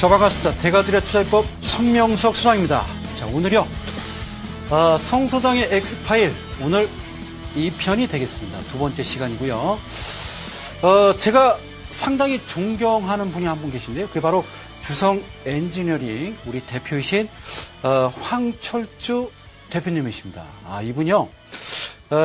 자, 반갑습니다. 대가들의 투자법 성명석 소장입니다. 자, 오늘요, 성소장의 엑스파일, 오늘 2편이 되겠습니다. 두 번째 시간이고요. 제가 상당히 존경하는 분이 한 분 계신데요. 그게 바로 주성 엔지니어링 우리 대표이신 황철주 대표님이십니다. 이분요,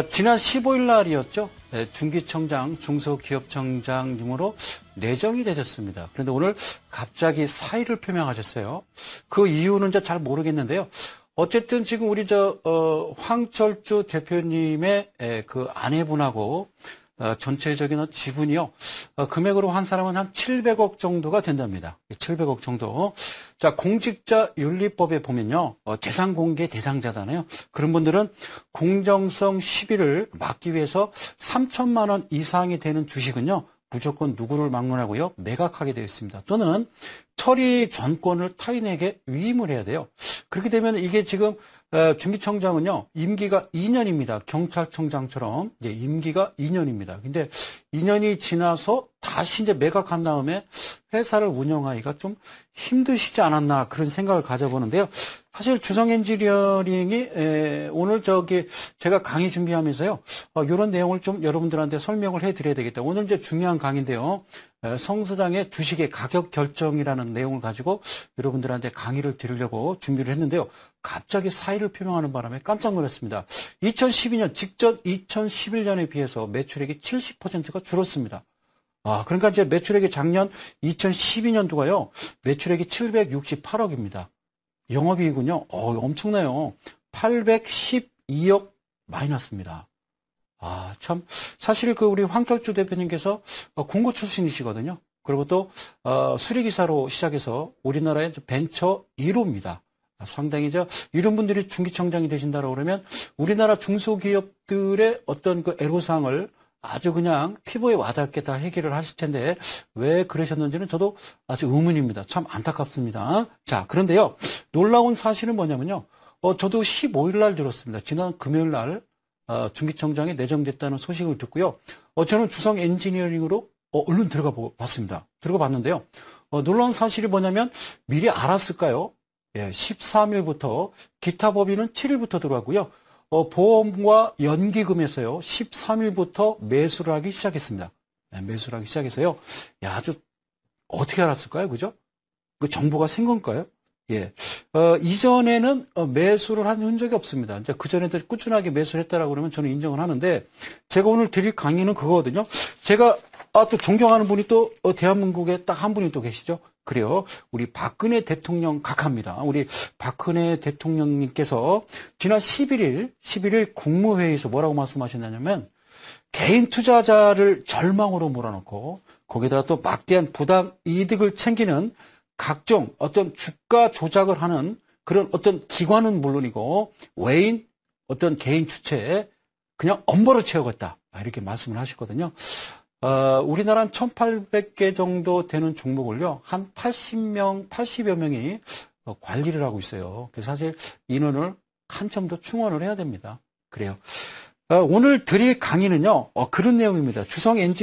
지난 15일 날이었죠. 중기청장, 중소기업청장님으로 내정이 되셨습니다. 그런데 오늘 갑자기 사의를 표명하셨어요. 그 이유는 잘 모르겠는데요. 어쨌든 지금 우리 황철주 대표님의 그 아내분하고 전체적인 지분이요, 금액으로 한 사람은 한 700억 정도가 된답니다. 700억 정도. 자, 공직자윤리법에 보면요, 재산 공개 대상자잖아요. 그런 분들은 공정성 시비를 막기 위해서 3천만 원 이상이 되는 주식은요, 무조건 누구를 막론하고요, 매각하게 되어 있습니다. 또는 처리 전권을 타인에게 위임을 해야 돼요. 그렇게 되면 이게 지금 중기청장은요, 임기가 2년입니다. 경찰청장처럼 임기가 2년입니다. 근데 2년이 지나서 다시 이제 매각한 다음에 회사를 운영하기가 좀 힘드시지 않았나, 그런 생각을 가져보는데요. 사실 주성 엔지니어링이 오늘 제가 강의 준비하면서요, 이런 내용을 좀 여러분들한테 설명을 해드려야 되겠다. 오늘 이제 중요한 강의인데요. 성소장의 주식의 가격 결정이라는 내용을 가지고 여러분들한테 강의를 드리려고 준비를 했는데요. 갑자기 사의를 표명하는 바람에 깜짝 놀랐습니다. 2012년 직전 2011년에 비해서 매출액이 70%가 줄었습니다. 그러니까 이제 매출액이 작년 2012년도가요, 매출액이 768억입니다. 영업이익은요, 엄청나요. 812억 마이너스입니다. 참, 사실 우리 황철주 대표님께서 공고 출신이시거든요. 그리고 또, 수리기사로 시작해서 우리나라의 벤처 1호입니다. 상당히 이런 분들이 중기청장이 되신다고 그러면 우리나라 중소기업들의 어떤 그 애로사항을 아주 그냥 피부에 와닿게 다 해결을 하실 텐데 왜 그러셨는지는 저도 아주 의문입니다. 참 안타깝습니다. 자, 그런데요, 놀라운 사실은 뭐냐면요, 저도 15일 날 들었습니다. 지난 금요일 날 중기청장에 내정됐다는 소식을 듣고요. 저는 주성 엔지니어링으로 얼른 들어가 봤습니다. 들어가 봤는데요. 놀라운 사실이 뭐냐면 미리 알았을까요? 13일부터 기타 법인은 7일부터 들어가고요. 보험과 연기금에서요, 13일부터 매수를 하기 시작했습니다. 매수를 하기 시작해서요. 아주 어떻게 알았을까요? 그죠? 그 정보가 생 건가요? 이전에는 매수를 한 흔적이 없습니다. 이제 그전에도 꾸준하게 매수를 했다라고 그러면 저는 인정을 하는데, 제가 오늘 드릴 강의는 그거거든요. 제가 또 존경하는 분이 또 대한민국에 딱 한 분이 또 계시죠. 그래요. 우리 박근혜 대통령 각하입니다. 우리 박근혜 대통령님께서 지난 11일 국무회의에서 뭐라고 말씀하셨냐면, 개인 투자자를 절망으로 몰아넣고 거기다가 또 막대한 부당 이득을 챙기는 각종 어떤 주가 조작을 하는 그런 어떤 기관은 물론이고 외인 어떤 개인 주체에 그냥 엄벌을 채우겠다, 이렇게 말씀을 하셨거든요. 우리나라는 1,800개 정도 되는 종목을요, 한 80여 명이 관리를 하고 있어요. 그래서 사실 인원을 한참 더 충원을 해야 됩니다. 그래요. 오늘 드릴 강의는요, 그런 내용입니다.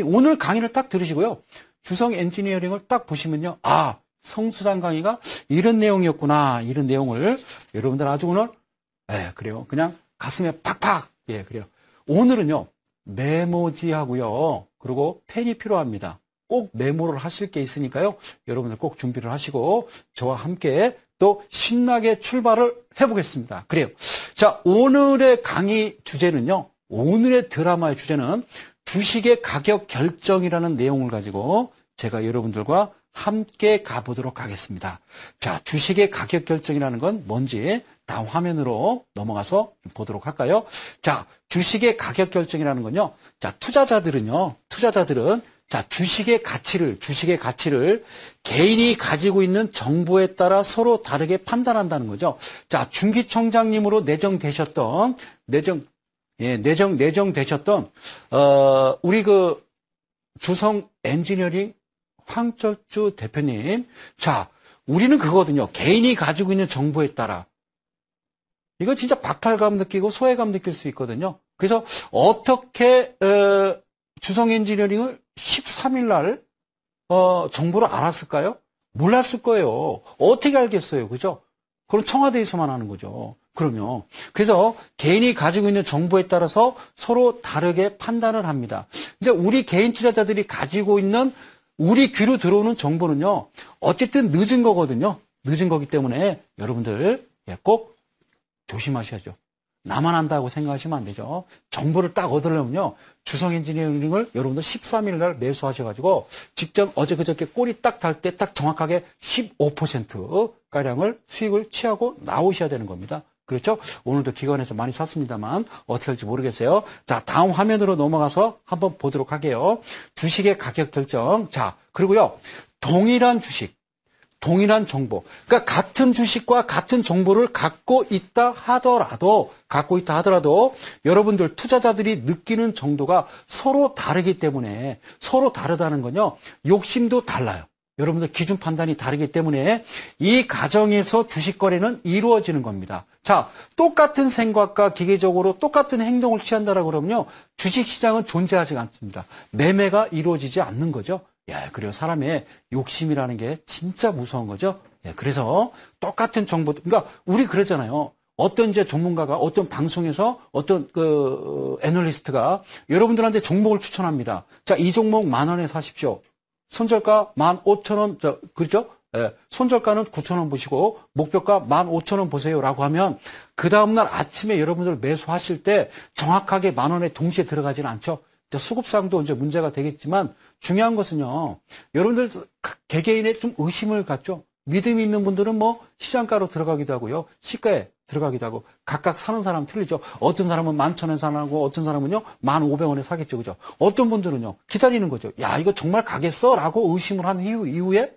오늘 강의를 딱 들으시고요, 주성 엔지니어링을 딱 보시면요, 성수장 강의가 이런 내용이었구나, 이런 내용을 여러분들 아주 오늘, 그래요. 그냥 가슴에 팍팍, 그래요. 오늘은요, 메모지하고요, 그리고 펜이 필요합니다. 꼭 메모를 하실 게 있으니까요, 여러분들 꼭 준비를 하시고 저와 함께 또 신나게 출발을 해보겠습니다. 그래요. 자, 오늘의 강의 주제는요, 오늘의 드라마의 주제는 주식의 가격 결정이라는 내용을 가지고 제가 여러분들과 함께 가보도록 하겠습니다. 자, 주식의 가격 결정이라는 건 뭔지 다음 화면으로 넘어가서 보도록 할까요? 자, 주식의 가격 결정이라는 건요, 자, 투자자들은 자, 주식의 가치를 개인이 가지고 있는 정보에 따라 서로 다르게 판단한다는 거죠. 자, 중기청장님으로 내정되셨던 우리 주성 엔지니어링 황철주 대표님. 자, 우리는 그거거든요. 개인이 가지고 있는 정보에 따라. 이거 진짜 박탈감 느끼고 소외감 느낄 수 있거든요. 그래서 어떻게 주성 엔지니어링을 13일 날 정보를 알았을까요? 몰랐을 거예요. 어떻게 알겠어요? 그죠? 그럼 청와대에서만 하는 거죠. 그럼요. 그래서 개인이 가지고 있는 정보에 따라서 서로 다르게 판단을 합니다. 이제 우리 개인 투자자들이 가지고 있는 우리 귀로 들어오는 정보는요, 어쨌든 늦은 거거든요. 늦은 거기 때문에 여러분들 꼭 조심하셔야죠. 나만 안다고 생각하시면 안 되죠. 정보를 딱 얻으려면요, 주성 엔지니어링을 여러분들 13일 날 매수하셔가지고 직전 어제 그저께 꼬리 딱 달 때 딱 정확하게 15%가량을 수익을 취하고 나오셔야 되는 겁니다. 그렇죠? 오늘도 기관에서 많이 샀습니다만 어떻게 할지 모르겠어요. 자, 다음 화면으로 넘어가서 한번 보도록 할게요. 주식의 가격 결정. 자, 그리고요, 동일한 주식, 동일한 정보. 그러니까 같은 주식과 같은 정보를 갖고 있다 하더라도 여러분들 투자자들이 느끼는 정도가 서로 다르기 때문에, 서로 다르다는 건요, 욕심도 달라요. 여러분들 기준 판단이 다르기 때문에 이 과정에서 주식 거래는 이루어지는 겁니다. 자, 똑같은 생각과 기계적으로 똑같은 행동을 취한다라고 그러면요, 주식 시장은 존재하지 않습니다. 매매가 이루어지지 않는 거죠. 예, 그리고 사람의 욕심이라는 게 진짜 무서운 거죠. 예, 그래서 똑같은 정보, 그러니까 우리 그러잖아요. 어떤 이제 전문가가 어떤 방송에서 어떤 애널리스트가 여러분들한테 종목을 추천합니다. 자, 이 종목 10,000원에 사십시오. 손절가 15,000원, 그렇죠? 예, 손절가는 9,000원 보시고 목표가 15,000원 보세요라고 하면 그 다음날 아침에 여러분들 매수하실 때 정확하게 10,000원에 동시에 들어가지는 않죠. 수급상도 이제 문제가 되겠지만 중요한 것은요, 여러분들 개개인의 좀 의심을 갖죠. 믿음이 있는 분들은 뭐 시장가로 들어가기도 하고요, 시가에 들어가기도 하고 각각 사는 사람 틀리죠. 어떤 사람은 11,000원에 사고 어떤 사람은요 1,500원에 사겠죠. 그죠? 어떤 분들은요 기다리는 거죠. 야, 이거 정말 가겠어? 라고 의심을 한 이후에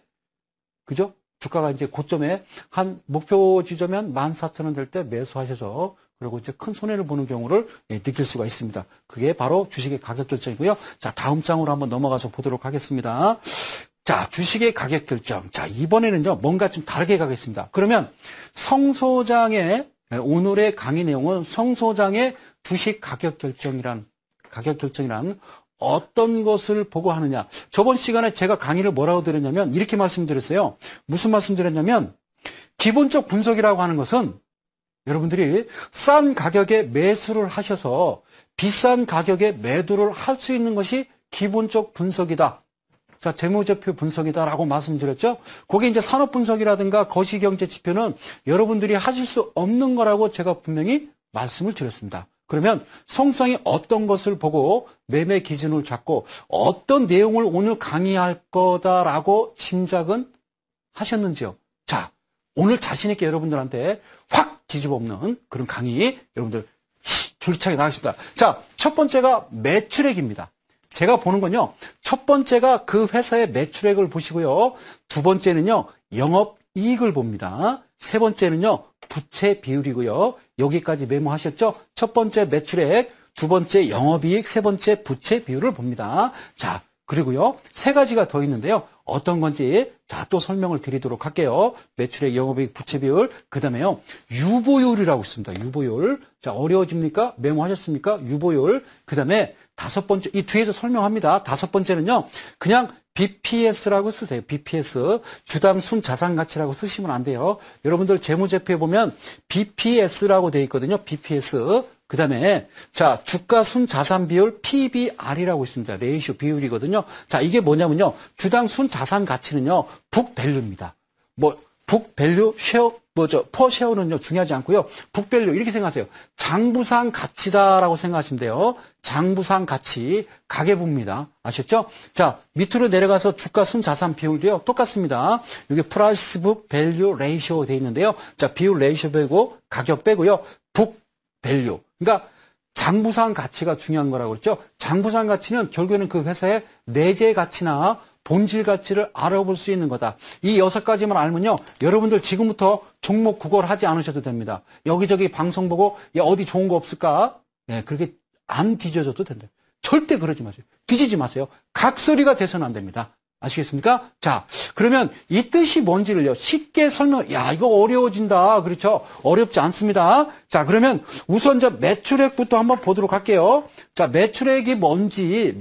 그죠? 주가가 이제 고점에 한 목표 지점에 한 14,000원 될 때 매수하셔서 그리고 이제 큰 손해를 보는 경우를 느낄 수가 있습니다. 그게 바로 주식의 가격 결정이고요. 자, 다음 장으로 한번 넘어가서 보도록 하겠습니다. 자, 주식의 가격 결정. 자, 이번에는요, 뭔가 좀 다르게 가겠습니다. 그러면 성 소장의, 오늘의 강의 내용은 성 소장의 주식 가격 결정이란 어떤 것을 보고 하느냐. 저번 시간에 제가 강의를 뭐라고 드렸냐면, 이렇게 말씀드렸어요. 무슨 말씀드렸냐면, 기본적 분석이라고 하는 것은 여러분들이 싼 가격에 매수를 하셔서 비싼 가격에 매도를 할 수 있는 것이 기본적 분석이다. 자, 재무제표 분석이다라고 말씀드렸죠. 거기 이제 산업 분석이라든가 거시경제 지표는 여러분들이 하실 수 없는 거라고 제가 분명히 말씀을 드렸습니다. 그러면 성성이 어떤 것을 보고 매매 기준을 잡고 어떤 내용을 오늘 강의할 거다라고 짐작은 하셨는지요? 자, 오늘 자신 있게 여러분들한테 확 뒤집어 엎는 그런 강의 여러분들 줄차게 나가겠습니다. 자, 첫 번째가 매출액입니다. 제가 보는 건요, 첫 번째가 그 회사의 매출액을 보시고요, 두 번째는요, 영업이익을 봅니다. 세 번째는요, 부채 비율이고요. 여기까지 메모하셨죠? 첫 번째 매출액, 두 번째 영업이익, 세 번째 부채 비율을 봅니다. 자, 그리고요, 세 가지가 더 있는데요. 어떤 건지 자, 또 설명을 드리도록 할게요. 매출액, 영업이익, 부채 비율, 그 다음에요, 유보율이라고 있습니다. 유보율. 자, 어려워집니까? 메모하셨습니까? 유보율. 그 다음에 다섯 번째, 이 뒤에서 설명합니다. 다섯 번째는요, 그냥 BPS라고 쓰세요. BPS. 주당 순 자산 가치라고 쓰시면 안 돼요. 여러분들 재무제표에 보면 BPS라고 되어 있거든요. BPS. 그 다음에, 자, 주가 순 자산 비율 PBR이라고 있습니다. 레이쇼 비율이거든요. 자, 이게 뭐냐면요. 주당 순 자산 가치는요, 북밸류입니다. 북밸류 쉐어, 퍼 쉐어는요, 중요하지 않고요. 북밸류, 이렇게 생각하세요. 장부상 가치다라고 생각하시면 돼요. 장부상 가치, 가계부입니다. 아셨죠? 자, 밑으로 내려가서 주가 순 자산 비율도요, 똑같습니다. 여기 프라이스 북 밸류 레이쇼 되어 있는데요. 자, 비율 레이쇼 빼고, 가격 빼고요. 북밸류. 그러니까, 장부상 가치가 중요한 거라고 그랬죠? 장부상 가치는 결국에는 그 회사의 내재 가치나 본질 가치를 알아볼 수 있는 거다. 이 6가지만 알면요, 여러분들 지금부터 종목 구걸 하지 않으셔도 됩니다. 여기저기 방송 보고, 야, 어디 좋은 거 없을까? 네, 그렇게 안 뒤져져도 된다. 절대 그러지 마세요. 뒤지지 마세요. 각설이가 돼서는 안 됩니다. 아시겠습니까? 자, 그러면 이 뜻이 뭔지를요, 쉽게 야, 이거 어려워진다. 그렇죠? 어렵지 않습니다. 자, 그러면 우선 매출액부터 한번 보도록 할게요. 자, 매출액이 뭔지,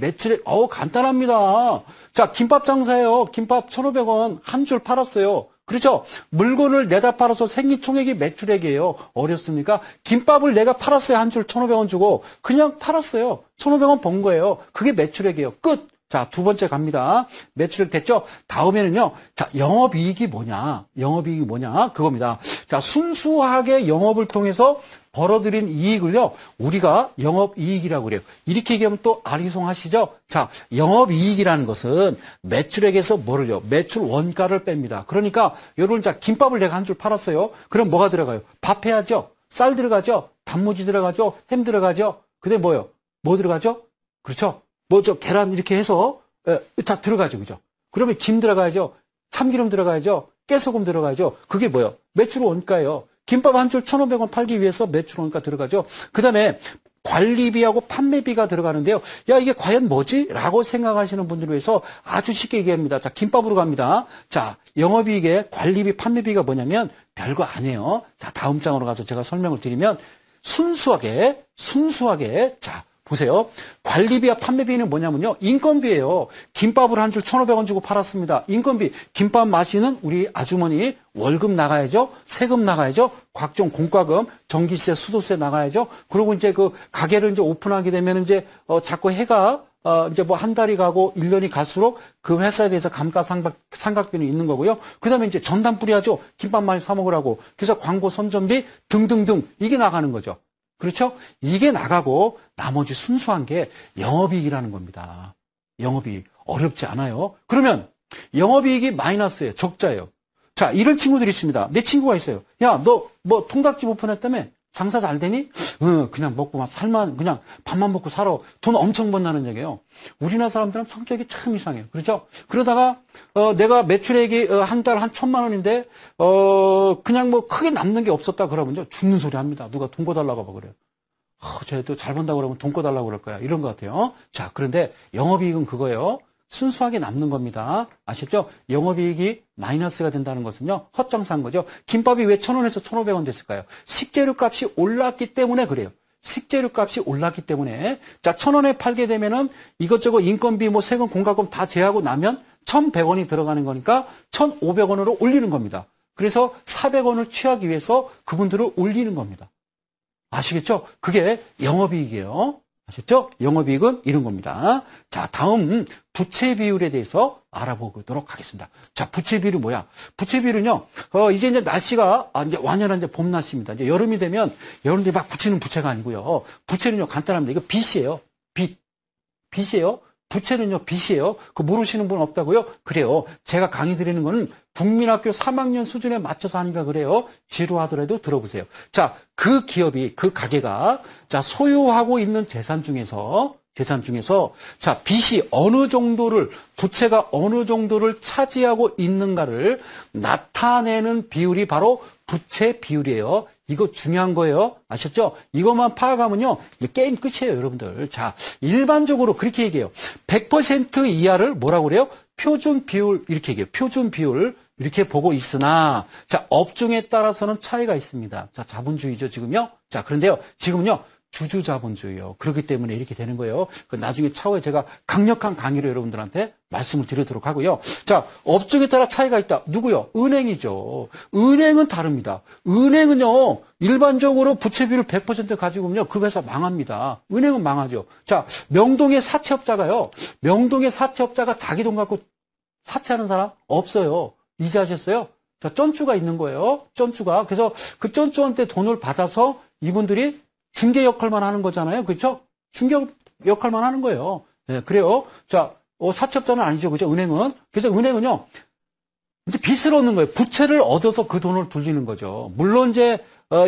간단합니다. 자, 김밥 장사예요. 김밥 1,500원 한 줄 팔았어요. 그렇죠? 물건을 내다 팔아서 생긴 총액이 매출액이에요. 어렵습니까? 김밥을 내가 팔았어요. 한 줄 1,500원 주고. 그냥 팔았어요. 1,500원 번 거예요. 그게 매출액이에요. 끝! 자, 두 번째 갑니다. 매출액 됐죠? 다음에는요, 자, 영업이익이 뭐냐? 영업이익이 뭐냐? 그겁니다. 자, 순수하게 영업을 통해서 벌어들인 이익을요, 우리가 영업이익이라고 그래요. 이렇게 얘기하면 또 아리송하시죠? 자, 영업이익이라는 것은 매출액에서 뭐를요? 매출 원가를 뺍니다. 그러니까, 여러분, 자, 김밥을 내가 한 줄 팔았어요. 그럼 뭐가 들어가요? 밥 해야죠? 쌀 들어가죠? 단무지 들어가죠? 햄 들어가죠? 그다음에 뭐요? 뭐 들어가죠? 그렇죠? 계란 이렇게 해서, 다 들어가죠. 그죠? 그러면 김 들어가야죠. 참기름 들어가야죠. 깨소금 들어가야죠. 그게 뭐요? 매출 원가예요. 김밥 한 줄 1,500원 팔기 위해서 매출 원가 들어가죠. 그 다음에 관리비하고 판매비가 들어가는데요. 야, 이게 과연 뭐지? 라고 생각하시는 분들을 위해서 아주 쉽게 얘기합니다. 자, 김밥으로 갑니다. 자, 영업이익의 관리비, 판매비가 뭐냐면 별거 아니에요. 자, 다음 장으로 가서 제가 설명을 드리면 순수하게, 자, 보세요. 관리비와 판매비는 뭐냐면요. 인건비예요. 김밥을 한 줄 1,500원 주고 팔았습니다. 인건비. 김밥 마시는 우리 아주머니 월급 나가야죠. 세금 나가야죠. 각종 공과금, 전기세, 수도세 나가야죠. 그리고 이제 그 가게를 이제 오픈하게 되면 이제 자꾸 해가 이제 뭐 한 달이 가고 1년이 갈수록 그 회사에 대해서 감가상각비는 있는 거고요. 그 다음에 이제 전담 뿌려야죠. 김밥 많이 사 먹으라고. 그래서 광고 선전비 등등등 이게 나가는 거죠. 그렇죠? 이게 나가고 나머지 순수한 게 영업이익이라는 겁니다. 영업이익. 어렵지 않아요. 그러면 영업이익이 마이너스예요. 적자예요. 자, 이런 친구들이 있습니다. 내 친구가 있어요. 야, 너 뭐 통닭집 오픈했다며? 장사 잘 되니? 그냥 먹고 막 그냥 밥만 먹고 살아. 돈 엄청 번다는 얘기예요. 우리나라 사람들은 성격이 참 이상해요. 그렇죠? 그러다가 내가 매출액이 한 달 한 1,000만 원인데 그냥 뭐 크게 남는 게 없었다 그러면 죽는 소리 합니다. 누가 돈 꿔달라고 하고 그래요. 쟤도 잘 번다고 그러면 돈 꿔달라고 그럴 거야. 이런 것 같아요. 자, 그런데 영업이익은 그거예요. 순수하게 남는 겁니다. 아셨죠? 영업이익이 마이너스가 된다는 것은요, 헛장사한 거죠. 김밥이 왜 1,000원에서 1,500원 됐을까요? 식재료 값이 올랐기 때문에 그래요. 식재료 값이 올랐기 때문에. 자, 1,000원에 팔게 되면은 이것저것 인건비, 뭐 세금, 공과금 다 제하고 나면 1,100원이 들어가는 거니까 1,500원으로 올리는 겁니다. 그래서 400원을 취하기 위해서 그분들을 올리는 겁니다. 아시겠죠? 그게 영업이익이에요. 아셨죠? 영업이익은 이런 겁니다. 자, 다음 부채 비율에 대해서 알아보도록 하겠습니다. 자, 부채 비율이 뭐야? 부채 비율은요, 이제 날씨가, 이제 완연한 이제 봄 날씨입니다. 이제 여름이 되면 여러분들이 막 붙이는 부채가 아니고요. 부채는요, 간단합니다. 이거 빚이에요. 빚이에요. 부채는요, 빚이에요. 그 모르시는 분 없다고요? 그래요. 제가 강의 드리는 거는 국민학교 3학년 수준에 맞춰서 하니까 그래요. 지루하더라도 들어보세요. 자, 그 기업이, 그 가게가, 자, 소유하고 있는 재산 중에서, 자, 빚이 어느 정도를, 부채가 어느 정도를 차지하고 있는가를 나타내는 비율이 바로 부채 비율이에요. 이거 중요한 거예요. 아셨죠? 이것만 파악하면요, 이제 게임 끝이에요, 여러분들. 자, 일반적으로 그렇게 얘기해요. 100% 이하를 뭐라고 그래요? 표준 비율, 이렇게 얘기해요. 표준 비율. 이렇게 보고 있으나, 자, 업종에 따라서는 차이가 있습니다. 자, 자본주의죠, 지금요? 자, 그런데요, 지금은요, 주주자본주의요. 그렇기 때문에 이렇게 되는 거예요. 나중에 차후에 제가 강력한 강의로 여러분들한테 말씀을 드리도록 하고요. 자, 업종에 따라 차이가 있다. 누구요? 은행이죠. 은행은 다릅니다. 은행은요, 일반적으로 부채비율 100% 가지고 오면요, 그 회사 망합니다. 은행은 망하죠. 자, 명동의 사채업자가요, 자기 돈 갖고 사채하는 사람 없어요. 이해하셨어요? 자, 쩐주가 있는 거예요. 쩐주가. 그래서 그 쩐주한테 돈을 받아서 이분들이 중개 역할만 하는 거잖아요. 그렇죠? 중개 역할만 하는 거예요. 네, 그래요. 자, 사채업자는 아니죠. 그죠? 은행은. 그래서 은행은요, 이제 빚을 얻는 거예요. 부채를 얻어서 그 돈을 돌리는 거죠. 물론 이제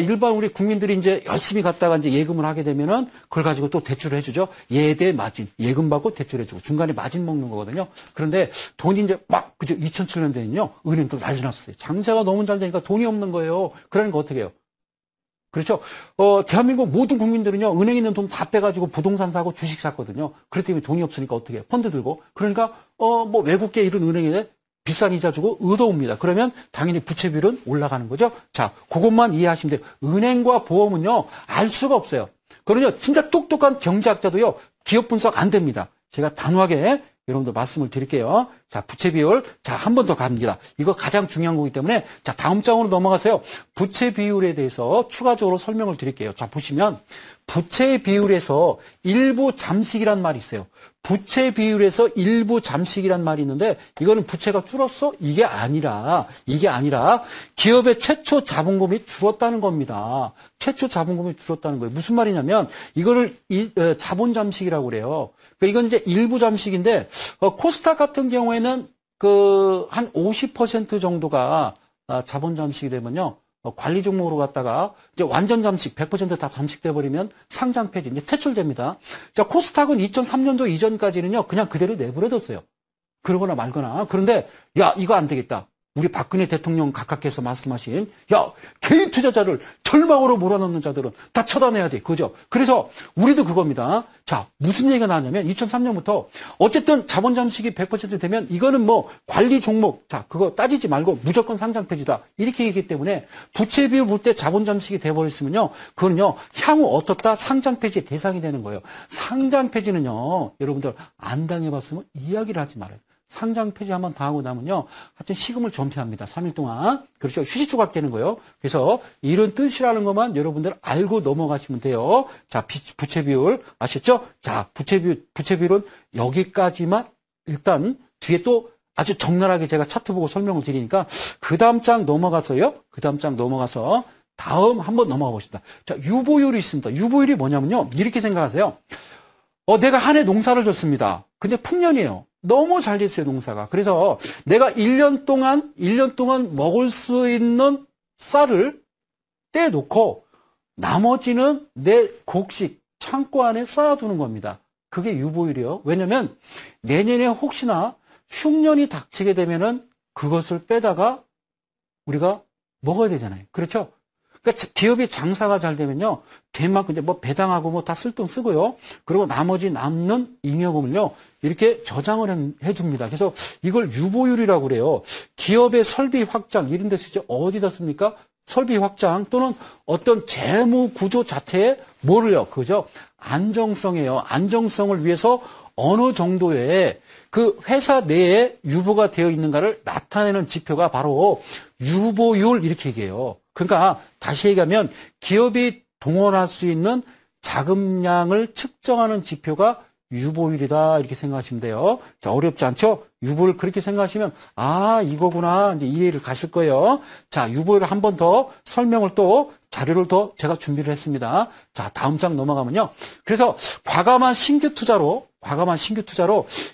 일반 우리 국민들이 이제 열심히 갔다가 이제 예금을 하게 되면은 그걸 가지고 또 대출을 해주죠. 예대 마진, 예금 받고 대출해주고 중간에 마진 먹는 거거든요. 그런데 돈이 이제 막 그죠? 2007년대는요, 은행 또 난리 났었어요. 장사가 너무 잘 되니까 돈이 없는 거예요. 그러니까 어떻게 해요? 그렇죠? 대한민국 모든 국민들은요, 은행에 있는 돈 다 빼가지고 부동산 사고 주식 샀거든요. 그렇기 때문에 돈이 없으니까 어떻게 해? 펀드 들고. 그러니까, 뭐 외국계 이런 은행에 비싼 이자 주고 얻어옵니다. 그러면 당연히 부채 비율은 올라가는 거죠. 자, 그것만 이해하시면 돼요. 은행과 보험은요, 알 수가 없어요. 그러냐, 진짜 똑똑한 경제학자도요, 기업 분석 안 됩니다. 제가 단호하게 여러분들 말씀을 드릴게요. 자, 부채 비율. 자, 한 번 더 갑니다. 이거 가장 중요한 거기 때문에, 자, 다음 장으로 넘어가세요. 부채 비율에 대해서 추가적으로 설명을 드릴게요. 자, 보시면, 부채 비율에서 일부 잠식이란 말이 있어요. 부채 비율에서 일부 잠식이란 말이 있는데, 이거는 부채가 줄었어? 이게 아니라, 기업의 최초 자본금이 줄었다는 겁니다. 최초 자본금이 줄었다는 거예요. 무슨 말이냐면, 이거를 자본 잠식이라고 그래요. 이건 이제 일부 잠식인데, 코스닥 같은 경우에는 한 50% 정도가 자본 잠식이 되면요. 관리 종목으로 갔다가 이제 완전 잠식, 100% 다 잠식돼 버리면 상장 폐지, 이제 퇴출됩니다. 자, 코스닥은 2003년도 이전까지는요, 그냥 그대로 내버려뒀어요. 그러거나 말거나. 그런데, 야, 이거 안 되겠다. 우리 박근혜 대통령 각하께서 말씀하신, 야, 개인 투자자를 절망으로 몰아넣는 자들은 다 처단해야 돼. 그죠? 그래서 우리도 그겁니다. 자, 무슨 얘기가 나왔냐면 2003년부터 어쨌든 자본 잠식이 100% 되면 이거는 뭐 관리 종목, 자, 그거 따지지 말고 무조건 상장 폐지다. 이렇게 얘기했기 때문에 부채 비율 볼 때 자본 잠식이 돼버렸으면요. 그거는요, 향후 어떻다 상장 폐지의 대상이 되는 거예요. 상장 폐지는요, 여러분들 안 당해봤으면 이야기를 하지 말아요. 상장 폐지 한번 당하고 나면요, 하여튼 시금을 전폐합니다. 3일 동안. 그렇죠. 휴지 조각 되는 거예요. 그래서 이런 뜻이라는 것만 여러분들 알고 넘어가시면 돼요. 자, 부채 비율 아셨죠? 자, 부채 비율은 여기까지만 일단 뒤에 또 아주 적나라하게 제가 차트 보고 설명을 드리니까 그 다음 장 넘어가서요. 그 다음 장 넘어가서 다음 한번 넘어가 보십니다. 자, 유보율이 있습니다. 유보율이 뭐냐면요. 이렇게 생각하세요. 내가 한 해 농사를 졌습니다. 근데 풍년이에요. 너무 잘 됐어요, 농사가. 그래서 내가 1년 동안 먹을 수 있는 쌀을 떼놓고 나머지는 내 곡식, 창고 안에 쌓아두는 겁니다. 그게 유보율이요. 왜냐면 내년에 혹시나 흉년이 닥치게 되면은 그것을 빼다가 우리가 먹어야 되잖아요. 그렇죠? 그러니까 기업이 장사가 잘 되면요, 된 만큼 이제 뭐 배당하고 뭐 다 쓸 돈 쓰고요. 그리고 나머지 남는 잉여금을요, 이렇게 저장을 해줍니다. 그래서 이걸 유보율이라고 그래요. 기업의 설비 확장, 이런 데 쓰죠. 어디다 씁니까? 설비 확장 또는 어떤 재무 구조 자체에 뭐를요? 그죠? 안정성이에요. 안정성을 위해서 어느 정도의 그 회사 내에 유보가 되어 있는가를 나타내는 지표가 바로 유보율, 이렇게 얘기해요. 그러니까 다시 얘기하면 기업이 동원할 수 있는 자금량을 측정하는 지표가 유보율이다, 이렇게 생각하시면 돼요. 자, 어렵지 않죠? 유보를 그렇게 생각하시면 이거구나, 이제 이해를 가실 거예요. 자, 유보율을 한 번 더 설명을 또 자료를 더 제가 준비를 했습니다. 자, 다음 장 넘어가면요. 그래서 과감한 신규 투자로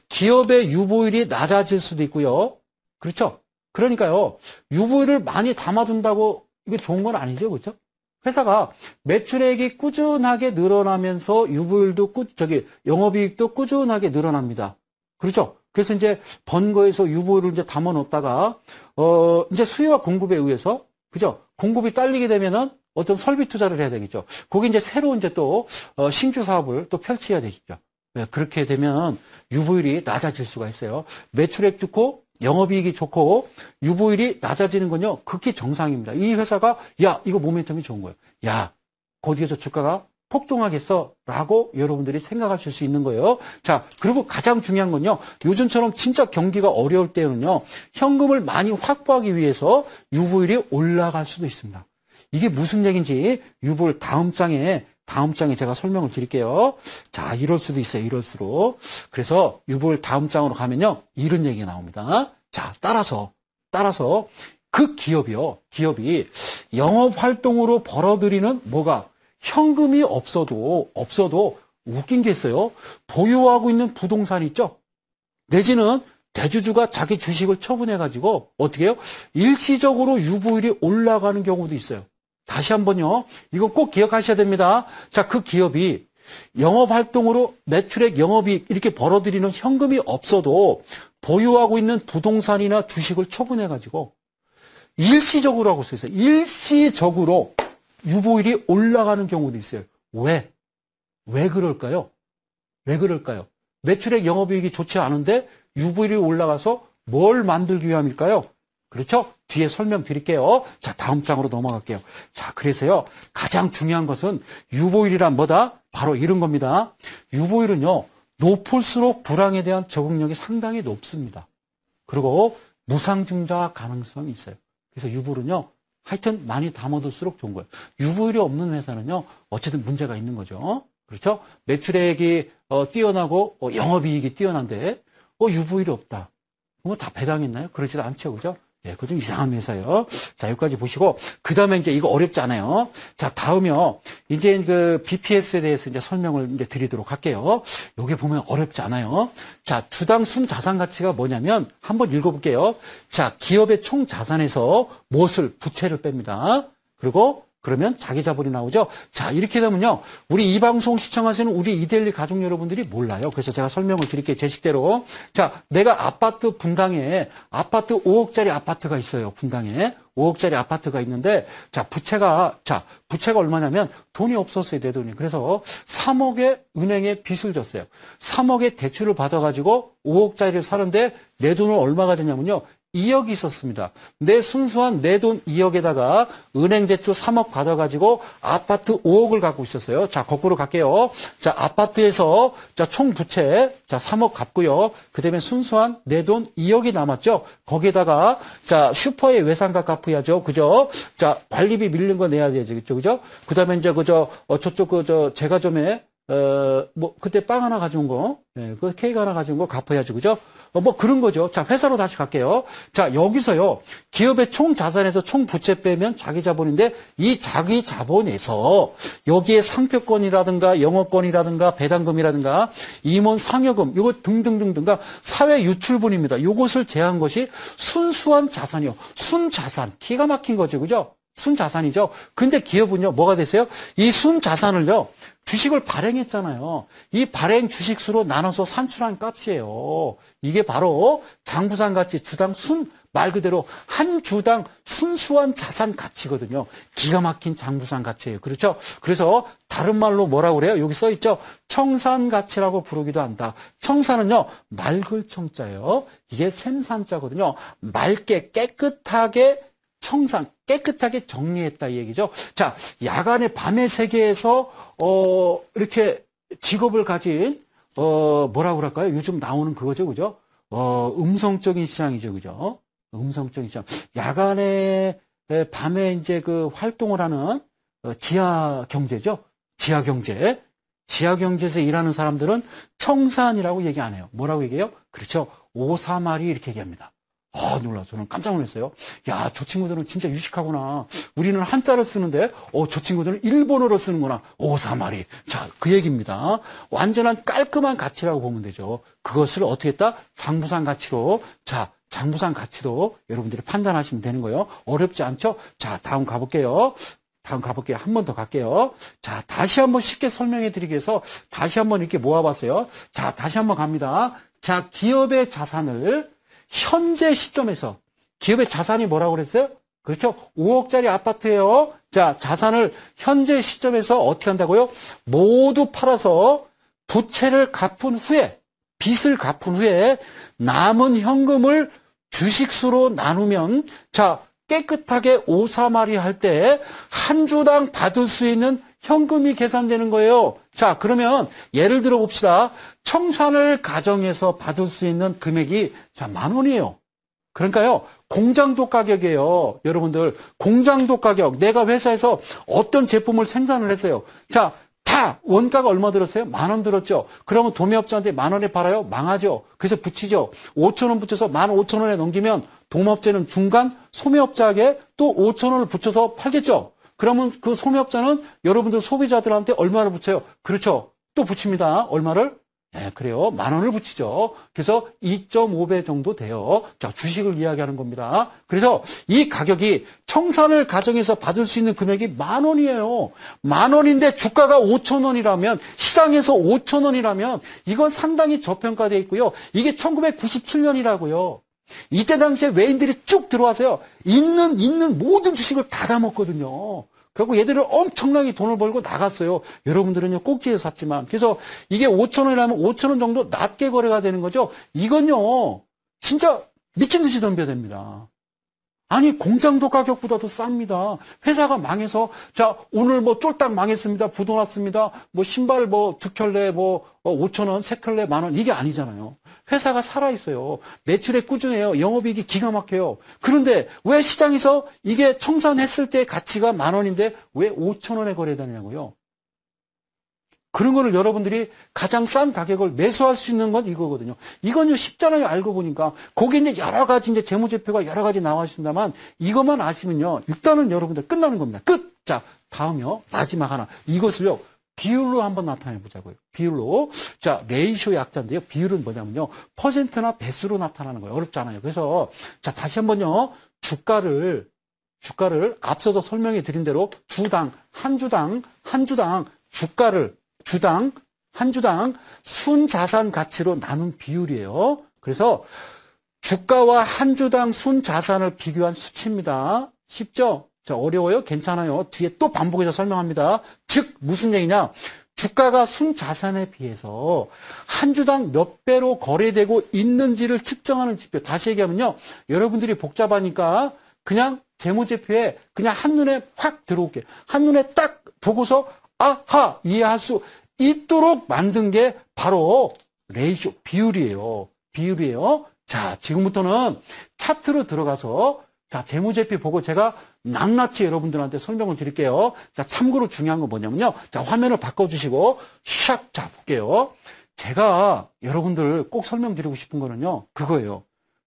기업의 유보율이 낮아질 수도 있고요. 그렇죠? 그러니까요, 유보율을 많이 담아둔다고 이게 좋은 건 아니죠, 그렇죠? 회사가 매출액이 꾸준하게 늘어나면서 유보율도 영업이익도 꾸준하게 늘어납니다. 그렇죠? 그래서 이제 번 거에서 유보율을 이제 담아 놓다가 이제 수요와 공급에 의해서, 그죠? 공급이 딸리게 되면은 어떤 설비 투자를 해야 되겠죠. 거기 이제 새로 이제 또 신규 사업을 또 펼쳐야 되겠죠. 네, 그렇게 되면 유보율이 낮아질 수가 있어요. 매출액 좋고 영업이익이 좋고 유보율이 낮아지는 건요, 극히 정상입니다. 이 회사가 이거 모멘텀이 좋은 거예요. 거기에서 주가가 폭등하겠어 라고 여러분들이 생각하실 수 있는 거예요. 자, 그리고 가장 중요한 건요, 요즘처럼 진짜 경기가 어려울 때는요, 현금을 많이 확보하기 위해서 유보율이 올라갈 수도 있습니다. 이게 무슨 얘기인지 유보율 다음 장에 제가 설명을 드릴게요. 자, 이럴 수도 있어요. 이럴수록. 그래서 유보율 다음 장으로 가면요, 이런 얘기가 나옵니다. 자, 따라서 그 기업이 영업 활동으로 벌어들이는 뭐가 현금이 없어도 웃긴 게 있어요. 보유하고 있는 부동산 있죠? 내지는 대주주가 자기 주식을 처분해가지고 어떻게 해요? 일시적으로 유보율이 올라가는 경우도 있어요. 다시 한번요, 이거 꼭 기억하셔야 됩니다. 자, 그 기업이 영업활동으로 매출액, 영업이익 이렇게 벌어들이는 현금이 없어도 보유하고 있는 부동산이나 주식을 처분해가지고 일시적으로 하고 있어요. 일시적으로 유보율이 올라가는 경우도 있어요. 왜? 왜 그럴까요? 왜 그럴까요? 매출액 영업이익이 좋지 않은데 유보율이 올라가서 뭘 만들기 위함일까요? 그렇죠? 뒤에 설명드릴게요. 자, 다음 장으로 넘어갈게요. 자, 그래서요, 가장 중요한 것은 유보율이란 뭐다? 바로 이런 겁니다. 유보율은요, 높을수록 불황에 대한 적응력이 상당히 높습니다. 그리고 무상증자 가능성이 있어요. 그래서 유보율은요, 하여튼 많이 담아둘수록 좋은 거예요. 유보율이 없는 회사는요, 어쨌든 문제가 있는 거죠. 그렇죠? 매출액이 뛰어나고 영업이익이 뛰어난데 유보율이 없다. 그럼 다 배당했나요? 그러지도 않죠. 그죠? 예, 그거 좀 이상한 회사예요. 자, 여기까지 보시고, 그 다음에 이제 이거 어렵지 않아요. 자, 다음이요. 이제 그 BPS에 대해서 이제 설명을 이제 드리도록 할게요. 여기 보면 어렵지 않아요. 자, 주당 순 자산 가치가 뭐냐면, 한번 읽어볼게요. 자, 기업의 총 자산에서 무엇을, 부채를 뺍니다. 그리고 그러면 자기 자본이 나오죠. 자, 이렇게 되면요. 우리 이 방송 시청하시는 우리 이데일리 가족 여러분들이 몰라요. 그래서 제가 설명을 드릴게요. 제 식대로. 자, 내가 아파트 분당에 아파트 5억짜리 아파트가 있어요. 분당에 5억짜리 아파트가 있는데, 자, 부채가 얼마냐면 돈이 없었어요. 내 돈이. 그래서 3억의 은행에 빚을 졌어요. 3억의 대출을 받아가지고 5억짜리를 사는데 내 돈은 얼마가 되냐면요. 2억이 있었습니다. 내 순수한 내 돈 2억에다가 은행 대출 3억 받아가지고 아파트 5억을 갖고 있었어요. 자, 거꾸로 갈게요. 자, 아파트에서 자, 총 부채 자, 3억 갚고요. 그 다음에 순수한 내 돈 2억이 남았죠. 거기에다가 자, 슈퍼의 외상값 갚아야죠. 그죠? 자, 관리비 밀린 거 내야 되죠. 그죠? 그 다음에 이제 저쪽 제과점에 그때 빵 하나 가져온 거, 그 케이크 하나 가져온 거 갚아야죠. 그죠? 그런 거죠. 자, 회사로 다시 갈게요. 자, 여기서요, 기업의 총 자산에서 총 부채 빼면 자기 자본인데, 이 자기 자본에서 여기에 상표권이라든가 영업권이라든가 배당금이라든가 임원 상여금, 요거 등등등등, 사회 유출분입니다. 요것을 제한 것이 순수한 자산이요. 순자산. 기가 막힌 거죠. 그죠? 순자산이죠. 근데 기업은요, 뭐가 되세요? 이 순자산을요, 주식을 발행했잖아요. 이 발행 주식수로 나눠서 산출한 값이에요. 이게 바로 장부상 가치, 주당 말 그대로 한 주당 순수한 자산 가치거든요. 기가 막힌 장부상 가치예요. 그렇죠? 그래서 다른 말로 뭐라고 그래요? 여기 써 있죠? 청산 가치라고 부르기도 한다. 청산은요, 맑을 청자예요. 이게 샘산자거든요. 맑게 깨끗하게 청산, 깨끗하게 정리했다 이 얘기죠. 자, 야간의 밤의 세계에서 이렇게 직업을 가진 뭐라고 그럴까요? 요즘 나오는 그거죠. 그죠? 음성적인 시장이죠. 그죠? 음성적인 시장. 야간에 밤에 이제 그 활동을 하는 지하 경제죠. 지하 경제. 지하 경제에서 일하는 사람들은 청산이라고 얘기 안 해요. 뭐라고 얘기해요? 그렇죠. 오사마리 이렇게 얘기합니다. 놀라. 저는 깜짝 놀랐어요. 야, 저 친구들은 진짜 유식하구나. 우리는 한자를 쓰는데, 저 친구들은 일본어로 쓰는구나. 오사마리. 자, 그 얘기입니다. 완전한 깔끔한 가치라고 보면 되죠. 그것을 어떻게 했다? 장부상 가치로. 자, 장부상 가치로 여러분들이 판단하시면 되는 거예요. 어렵지 않죠? 자, 다음 가볼게요. 한 번 더 갈게요. 자, 다시 한번 쉽게 설명해 드리기 위해서 다시 한번 이렇게 모아봤어요. 자, 다시 한번 갑니다. 자, 기업의 자산을 현재 시점에서 기업의 자산이 뭐라고 그랬어요? 그렇죠? 5억짜리 아파트예요. 자, 자산을 현재 시점에서 어떻게 한다고요? 모두 팔아서 부채를 갚은 후에 빚을 갚은 후에 남은 현금을 주식수로 나누면 자, 깨끗하게 오사마리 할 때 한 주당 받을 수 있는 현금이 계산되는 거예요. 자, 그러면 예를 들어 봅시다. 청산을 가정해서 받을 수 있는 금액이 자, 10,000원이에요. 그러니까요, 공장도 가격이에요. 여러분들, 공장도 가격. 내가 회사에서 어떤 제품을 생산을 했어요. 자, 다 원가가 얼마 들었어요? 10,000원 들었죠. 그러면 도매업자한테 10,000원에 팔아요? 망하죠. 그래서 붙이죠. 5,000원 붙여서 15,000원에 넘기면 도매업자는 중간, 소매업자에게 또 5,000원을 붙여서 팔겠죠. 그러면 그 소매업자는 여러분들 소비자들한테 얼마를 붙여요? 그렇죠. 또 붙입니다. 얼마를? 네, 그래요. 10,000원을 붙이죠. 그래서 2.5배 정도 돼요. 자, 주식을 이야기하는 겁니다. 그래서 이 가격이 청산을 가정해서 받을 수 있는 금액이 10,000원이에요. 10,000원인데 주가가 5,000원이라면, 시장에서 5,000원이라면, 이건 상당히 저평가되어 있고요. 이게 1997년이라고요. 이때 당시에 외인들이 쭉 들어와서요. 있는 모든 주식을 다 담았거든요. 그리고 얘들은 엄청나게 돈을 벌고 나갔어요. 여러분들은요, 꼭지에서 샀지만. 그래서 이게 5,000원이라면 5,000원 정도 낮게 거래가 되는 거죠. 이건요, 진짜 미친 듯이 덤벼야 됩니다. 아니, 공장도 가격보다도 쌉니다. 회사가 망해서, 자, 오늘 뭐 쫄딱 망했습니다. 부도 났습니다. 뭐 신발 뭐 두 켤레 뭐 5,000원, 세 켤레 10,000원. 이게 아니잖아요. 회사가 살아있어요. 매출액 꾸준해요. 영업이익이 기가 막혀요. 그런데 왜 시장에서 이게 청산했을 때 가치가 10,000원인데 왜 5,000원에 거래되냐고요? 그런 거를 여러분들이 가장 싼 가격을 매수할 수 있는 건 이거거든요. 이건요, 쉽잖아요. 알고 보니까. 거기에 이제 여러 가지 이제 재무제표가 여러 가지 나와 있습니다만, 이것만 아시면요, 일단은 여러분들 끝나는 겁니다. 끝! 자, 다음요, 마지막 하나. 이것을요, 비율로 한번 나타내 보자고요. 비율로. 자, 레이쇼 약자인데요. 비율은 뭐냐면요, 퍼센트나 배수로 나타나는 거예요. 어렵잖아요. 그래서, 자, 다시 한번요, 주가를 앞서서 설명해 드린 대로 한 주당, 한 주당 순자산 가치로 나눈 비율이에요. 그래서 주가와 한 주당 순자산을 비교한 수치입니다. 쉽죠? 자, 어려워요? 괜찮아요. 뒤에 또 반복해서 설명합니다. 즉, 무슨 얘기냐? 주가가 순자산에 비해서 한 주당 몇 배로 거래되고 있는지를 측정하는 지표. 다시 얘기하면요. 여러분들이 복잡하니까 그냥 재무제표에 그냥 한눈에 확 들어올게요. 한눈에 딱 보고서 아하! 이해할 수 있도록 만든 게 바로 레이쇼, 비율이에요. 자, 지금부터는 차트로 들어가서, 자, 재무제표 보고 제가 낱낱이 여러분들한테 설명을 드릴게요. 자, 참고로 중요한 건 뭐냐면요. 자, 화면을 바꿔주시고, 샥! 자, 볼게요. 제가 여러분들 꼭 설명드리고 싶은 거는요, 그거예요.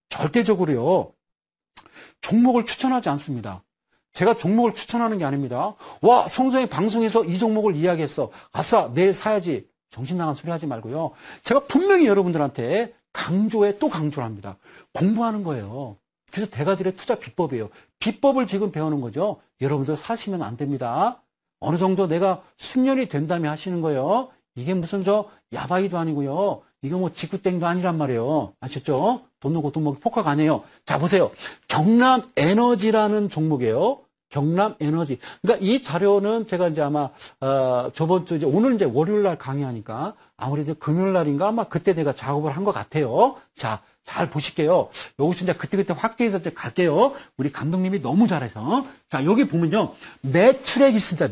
절대적으로요, 종목을 추천하지 않습니다. 제가 종목을 추천하는 게 아닙니다. 와, 성성이 방송에서 이 종목을 이야기했어. 아싸, 내일 사야지. 정신 나간 소리 하지 말고요. 제가 분명히 여러분들한테 강조해 또 강조를 합니다. 공부하는 거예요. 그래서 대가들의 투자 비법이에요. 비법을 지금 배우는 거죠. 여러분들 사시면 안 됩니다. 어느 정도 내가 숙련이 된 다음에 하시는 거예요. 이게 무슨 야바이도 아니고요. 이거 뭐 직구땡도 아니란 말이에요. 아셨죠? 돈 놓고 돈 먹기 폭락 아니에요. 자, 보세요. 경남에너지라는 종목이에요. 경남에너지. 그러니까 이 자료는 제가 이제 아마 저번 주 오늘 이제 월요일 날 강의하니까 아무래도 금요일 날인가 아마 그때 내가 작업을 한 것 같아요. 자, 잘 보실게요. 여기서 이제 그때그때 확대해서 이제 갈게요. 우리 감독님이 너무 잘해서. 자, 여기 보면요. 매출액이 있습니다.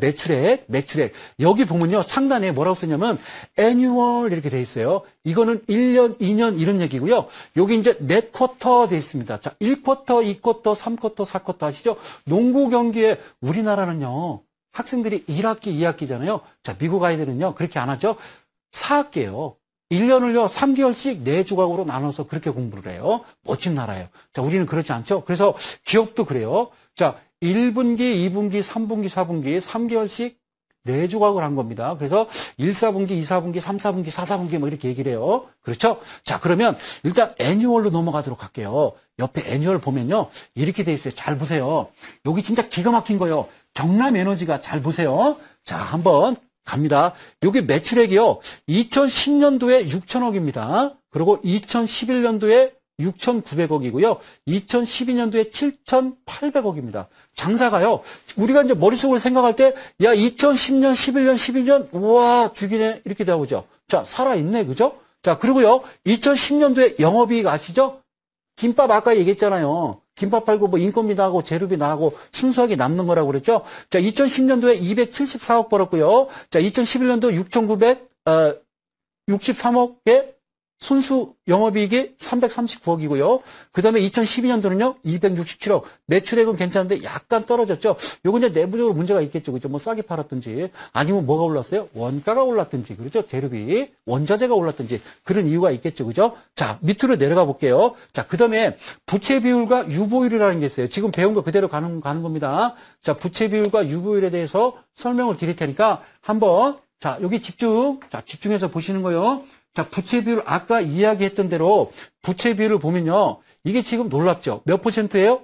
매출액. 여기 보면요. 상단에 뭐라고 쓰냐면 annual 이렇게 돼 있어요. 이거는 1년, 2년 이런 얘기고요. 여기 이제 넷 쿼터 돼 있습니다. 자, 1쿼터, 2쿼터, 3쿼터, 4쿼터 아시죠? 농구 경기에 우리나라는요. 학생들이 1학기, 2학기잖아요. 자, 미국 아이들은요. 그렇게 안 하죠. 4학기예요. 1년을요, 3개월씩 4조각으로 나눠서 그렇게 공부를 해요. 멋진 나라예요. 자, 우리는 그렇지 않죠? 그래서 기업도 그래요. 자, 1분기, 2분기, 3분기, 4분기, 3개월씩 4조각을 한 겁니다. 그래서 1, 4분기, 2, 4분기, 3, 4분기, 4, 4분기 뭐 이렇게 얘기를 해요. 그렇죠? 자, 그러면 일단 애뉴얼로 넘어가도록 할게요. 옆에 애뉴얼 보면요. 이렇게 돼 있어요. 잘 보세요. 여기 진짜 기가 막힌 거예요. 경남에너지가 잘 보세요. 자, 한번 갑니다. 여기 매출액이요. 2010년도에 6천억입니다. 그리고 2011년도에 6,900억이고요. 2012년도에 7,800억입니다. 장사가요. 우리가 이제 머릿속으로 생각할 때, 야, 2010년, 11년, 12년, 우와, 죽이네. 이렇게 나오죠. 자, 살아있네. 그죠? 자, 그리고요. 2010년도에 영업이익 아시죠? 김밥 아까 얘기했잖아요. 김밥 팔고 뭐 인건비 나가고 재료비 나가고 순수하게 남는 거라고 그랬죠. 자, 2010년도에 274억 벌었고요. 자, 2011년도 6,963억에 순수 영업이익이 339억이고요. 그 다음에 2012년도는요, 267억. 매출액은 괜찮은데 약간 떨어졌죠. 요건 이제 내부적으로 문제가 있겠죠. 그죠? 뭐 싸게 팔았든지, 아니면 뭐가 올랐어요? 원가가 올랐든지, 그렇죠? 재료비, 원자재가 올랐든지, 그런 이유가 있겠죠. 그죠? 자, 밑으로 내려가 볼게요. 자, 그 다음에 부채 비율과 유보율이라는 게 있어요. 지금 배운 거 그대로 가는 겁니다. 자, 부채 비율과 유보율에 대해서 설명을 드릴 테니까 한번, 자, 여기 집중해서 보시는 거예요. 자, 부채 비율, 아까 이야기했던 대로 부채 비율을 보면요. 이게 지금 놀랍죠? 몇 퍼센트예요?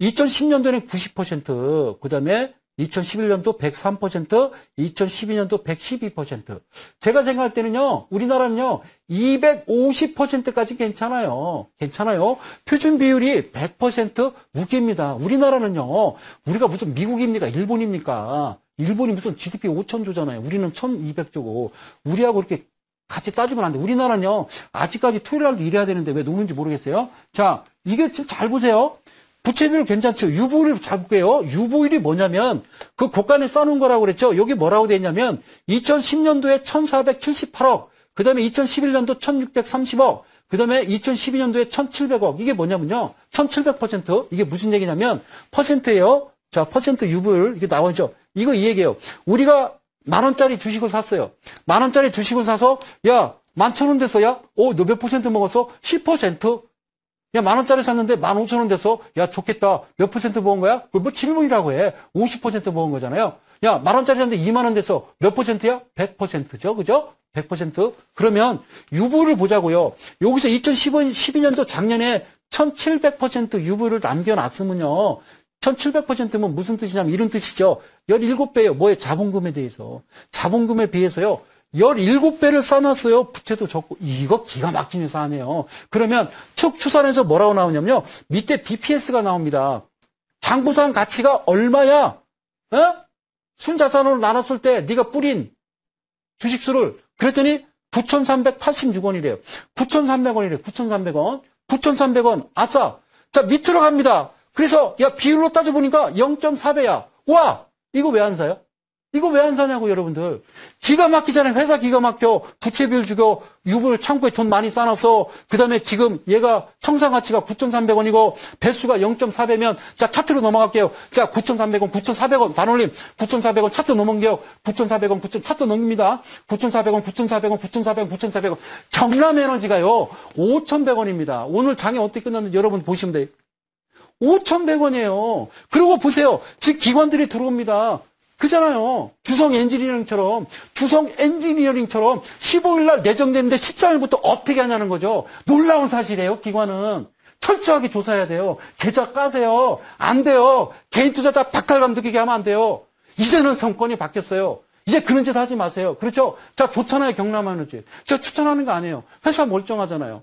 2010년도에는 90%, 그 다음에 2011년도 103%, 2012년도 112%. 제가 생각할 때는요, 우리나라는요, 250%까지 괜찮아요. 괜찮아요. 표준 비율이 100% 무기입니다. 우리나라는요, 우리가 무슨 미국입니까? 일본입니까? 일본이 무슨 GDP 5,000조잖아요. 우리는 1,200조고. 우리하고 이렇게 같이 따지면 안 돼. 우리나라는요, 아직까지 토요일 날도 일해야 되는데 왜 노는지 모르겠어요. 자, 이게 잘 보세요. 부채 비율 괜찮죠? 유보율을 잘 볼게요. 유보율이 뭐냐면 그 고간에 써놓은 거라고 그랬죠? 여기 뭐라고 돼 있냐면 2010년도에 1,478억, 그 다음에 2011년도 1,630억, 그 다음에 2012년도에 1,700억. 이게 뭐냐면요. 1,700%. 이게 무슨 얘기냐면 퍼센트예요. 자, 퍼센트 유보율 이게 나오죠. 이거 이 얘기예요. 우리가 10,000원짜리 주식을 샀어요. 10,000원짜리 주식을 사서 야, 11,000원 됐어. 야, 너 몇 퍼센트 먹었어? 10%. 야, 10,000원짜리 샀는데 15,000원 돼서, 야, 좋겠다. 몇 퍼센트 먹은 거야? 그걸 뭐 질문이라고 해. 50% 먹은 거잖아요. 야, 10,000원짜리 샀는데 20,000원 돼서 몇 퍼센트야? 100%죠. 그죠? 100%. 그러면 유보를 보자고요. 여기서 2012년도 작년에 1,700% 유보를 남겨놨으면요. 1,700%면 무슨 뜻이냐면 이런 뜻이죠. 17배예요. 뭐에? 자본금에 대해서. 자본금에 비해서요. 17배를 쌓아놨어요. 부채도 적고. 이거 기가 막힌 회사네요. 그러면 추산에서 뭐라고 나오냐면요. 밑에 BPS가 나옵니다. 장부상 가치가 얼마야? 순자산으로 나눴을 때 네가 뿌린 주식수를 그랬더니 9,386원이래요. 9,300원이래요. 9,300원. 9,300원. 아싸. 자, 밑으로 갑니다. 그래서 야, 비율로 따져보니까 0.4배야. 와! 이거 왜 안 사요? 이거 왜 안 사냐고, 여러분들. 기가 막히잖아요. 회사 기가 막혀. 부채 비율 죽여. 유보를 창고에 돈 많이 쌓아놨어. 그 다음에 지금 얘가 청산가치가 9,300원이고 배수가 0.4배면 자, 차트로 넘어갈게요. 자, 9,300원, 9,400원. 반올림 9,400원 차트 넘어게요. 9,400원, 차트 넘깁니다. 9,400원, 9,400원, 9,400원, 9,400원. 경남에너지가요. 5,100원입니다. 오늘 장이 어떻게 끝났는지 여러분 보시면 돼요. 5,100원이에요. 그리고 보세요. 지금 기관들이 들어옵니다. 그잖아요. 주성 엔지니어링처럼 15일 날 내정됐는데 13일부터 어떻게 하냐는 거죠. 놀라운 사실이에요. 기관은. 철저하게 조사해야 돼요. 계좌 까세요. 안 돼요. 개인 투자자 박탈감 느끼게 하면 안 돼요. 이제는 정권이 바뀌었어요. 이제 그런 짓 하지 마세요. 그렇죠? 자, 좋잖아요. 경남에너지. 제가 추천하는 거 아니에요. 회사 멀쩡하잖아요.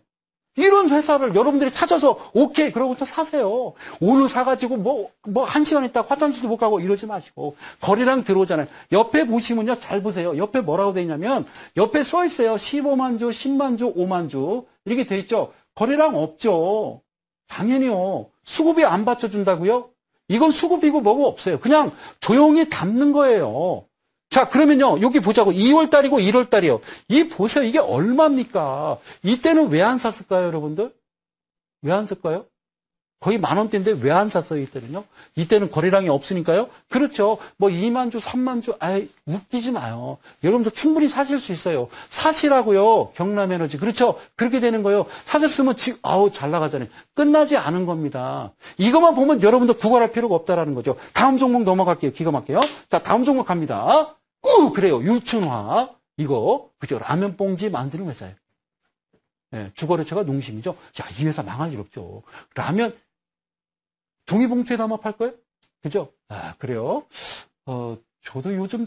이런 회사를 여러분들이 찾아서 오케이 그러고서 사세요. 오늘 사가지고 뭐 1시간 있다가 화장실도 못 가고 이러지 마시고 거래량 들어오잖아요. 옆에 보시면요. 잘 보세요. 옆에 뭐라고 돼 있냐면 옆에 써 있어요. 15만 주, 10만 주, 5만 주 이렇게 돼 있죠. 거래량 없죠. 당연히요. 수급이 안 받쳐준다고요? 이건 수급이고 뭐고 없어요. 그냥 조용히 담는 거예요. 자, 그러면요, 여기 보자고. 2월달이고 1월달이요. 이 보세요. 이게 얼마입니까? 이때는 왜 안 샀을까요, 여러분들? 왜 안 샀을까요? 거의 10,000원대인데 왜 안 샀어요, 이때는요? 이때는 거래량이 없으니까요? 그렇죠. 뭐 2만 주, 3만 주, 웃기지 마요. 여러분들 충분히 사실 수 있어요. 사시라고요, 경남에너지. 그렇죠. 그렇게 되는 거예요. 사셨으면 지금, 잘 나가잖아요. 끝나지 않은 겁니다. 이것만 보면 여러분들 구걸할 필요가 없다라는 거죠. 다음 종목 넘어갈게요. 기가 막혀요. 자, 다음 종목 갑니다. 그래요. 율춘화. 이거, 그죠. 라면 봉지 만드는 회사예요. 예, 주거래처가 농심이죠. 야, 이 회사 망할 일 없죠. 라면, 종이봉투에 담아 팔 거예요? 그죠? 그래요. 저도 요즘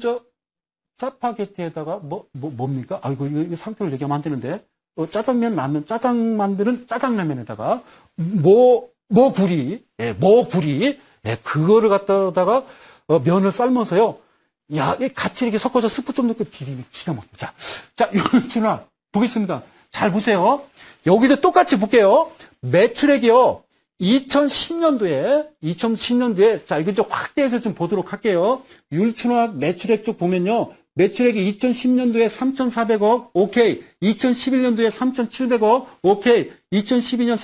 짜파게티에다가 뭡니까? 이거 상표를 얘기하면 안 되는데. 짜장면 라면, 짜장 만드는 짜장라면에다가, 구리. 예, 구리. 예, 그거를 갖다가, 면을 삶아서요. 야, 같이 이렇게 섞어서 스프 좀 넣고 비비면 기가 막혀. 자, 율춘화. 보겠습니다. 잘 보세요. 여기도 똑같이 볼게요. 매출액이요. 2010년도에, 자, 이거 좀 확대해서 좀 보도록 할게요. 율춘화 매출액 쪽 보면요. 매출액이 2010년도에 3,400억, 오케이. 2011년도에 3,700억, 오케이. 2012년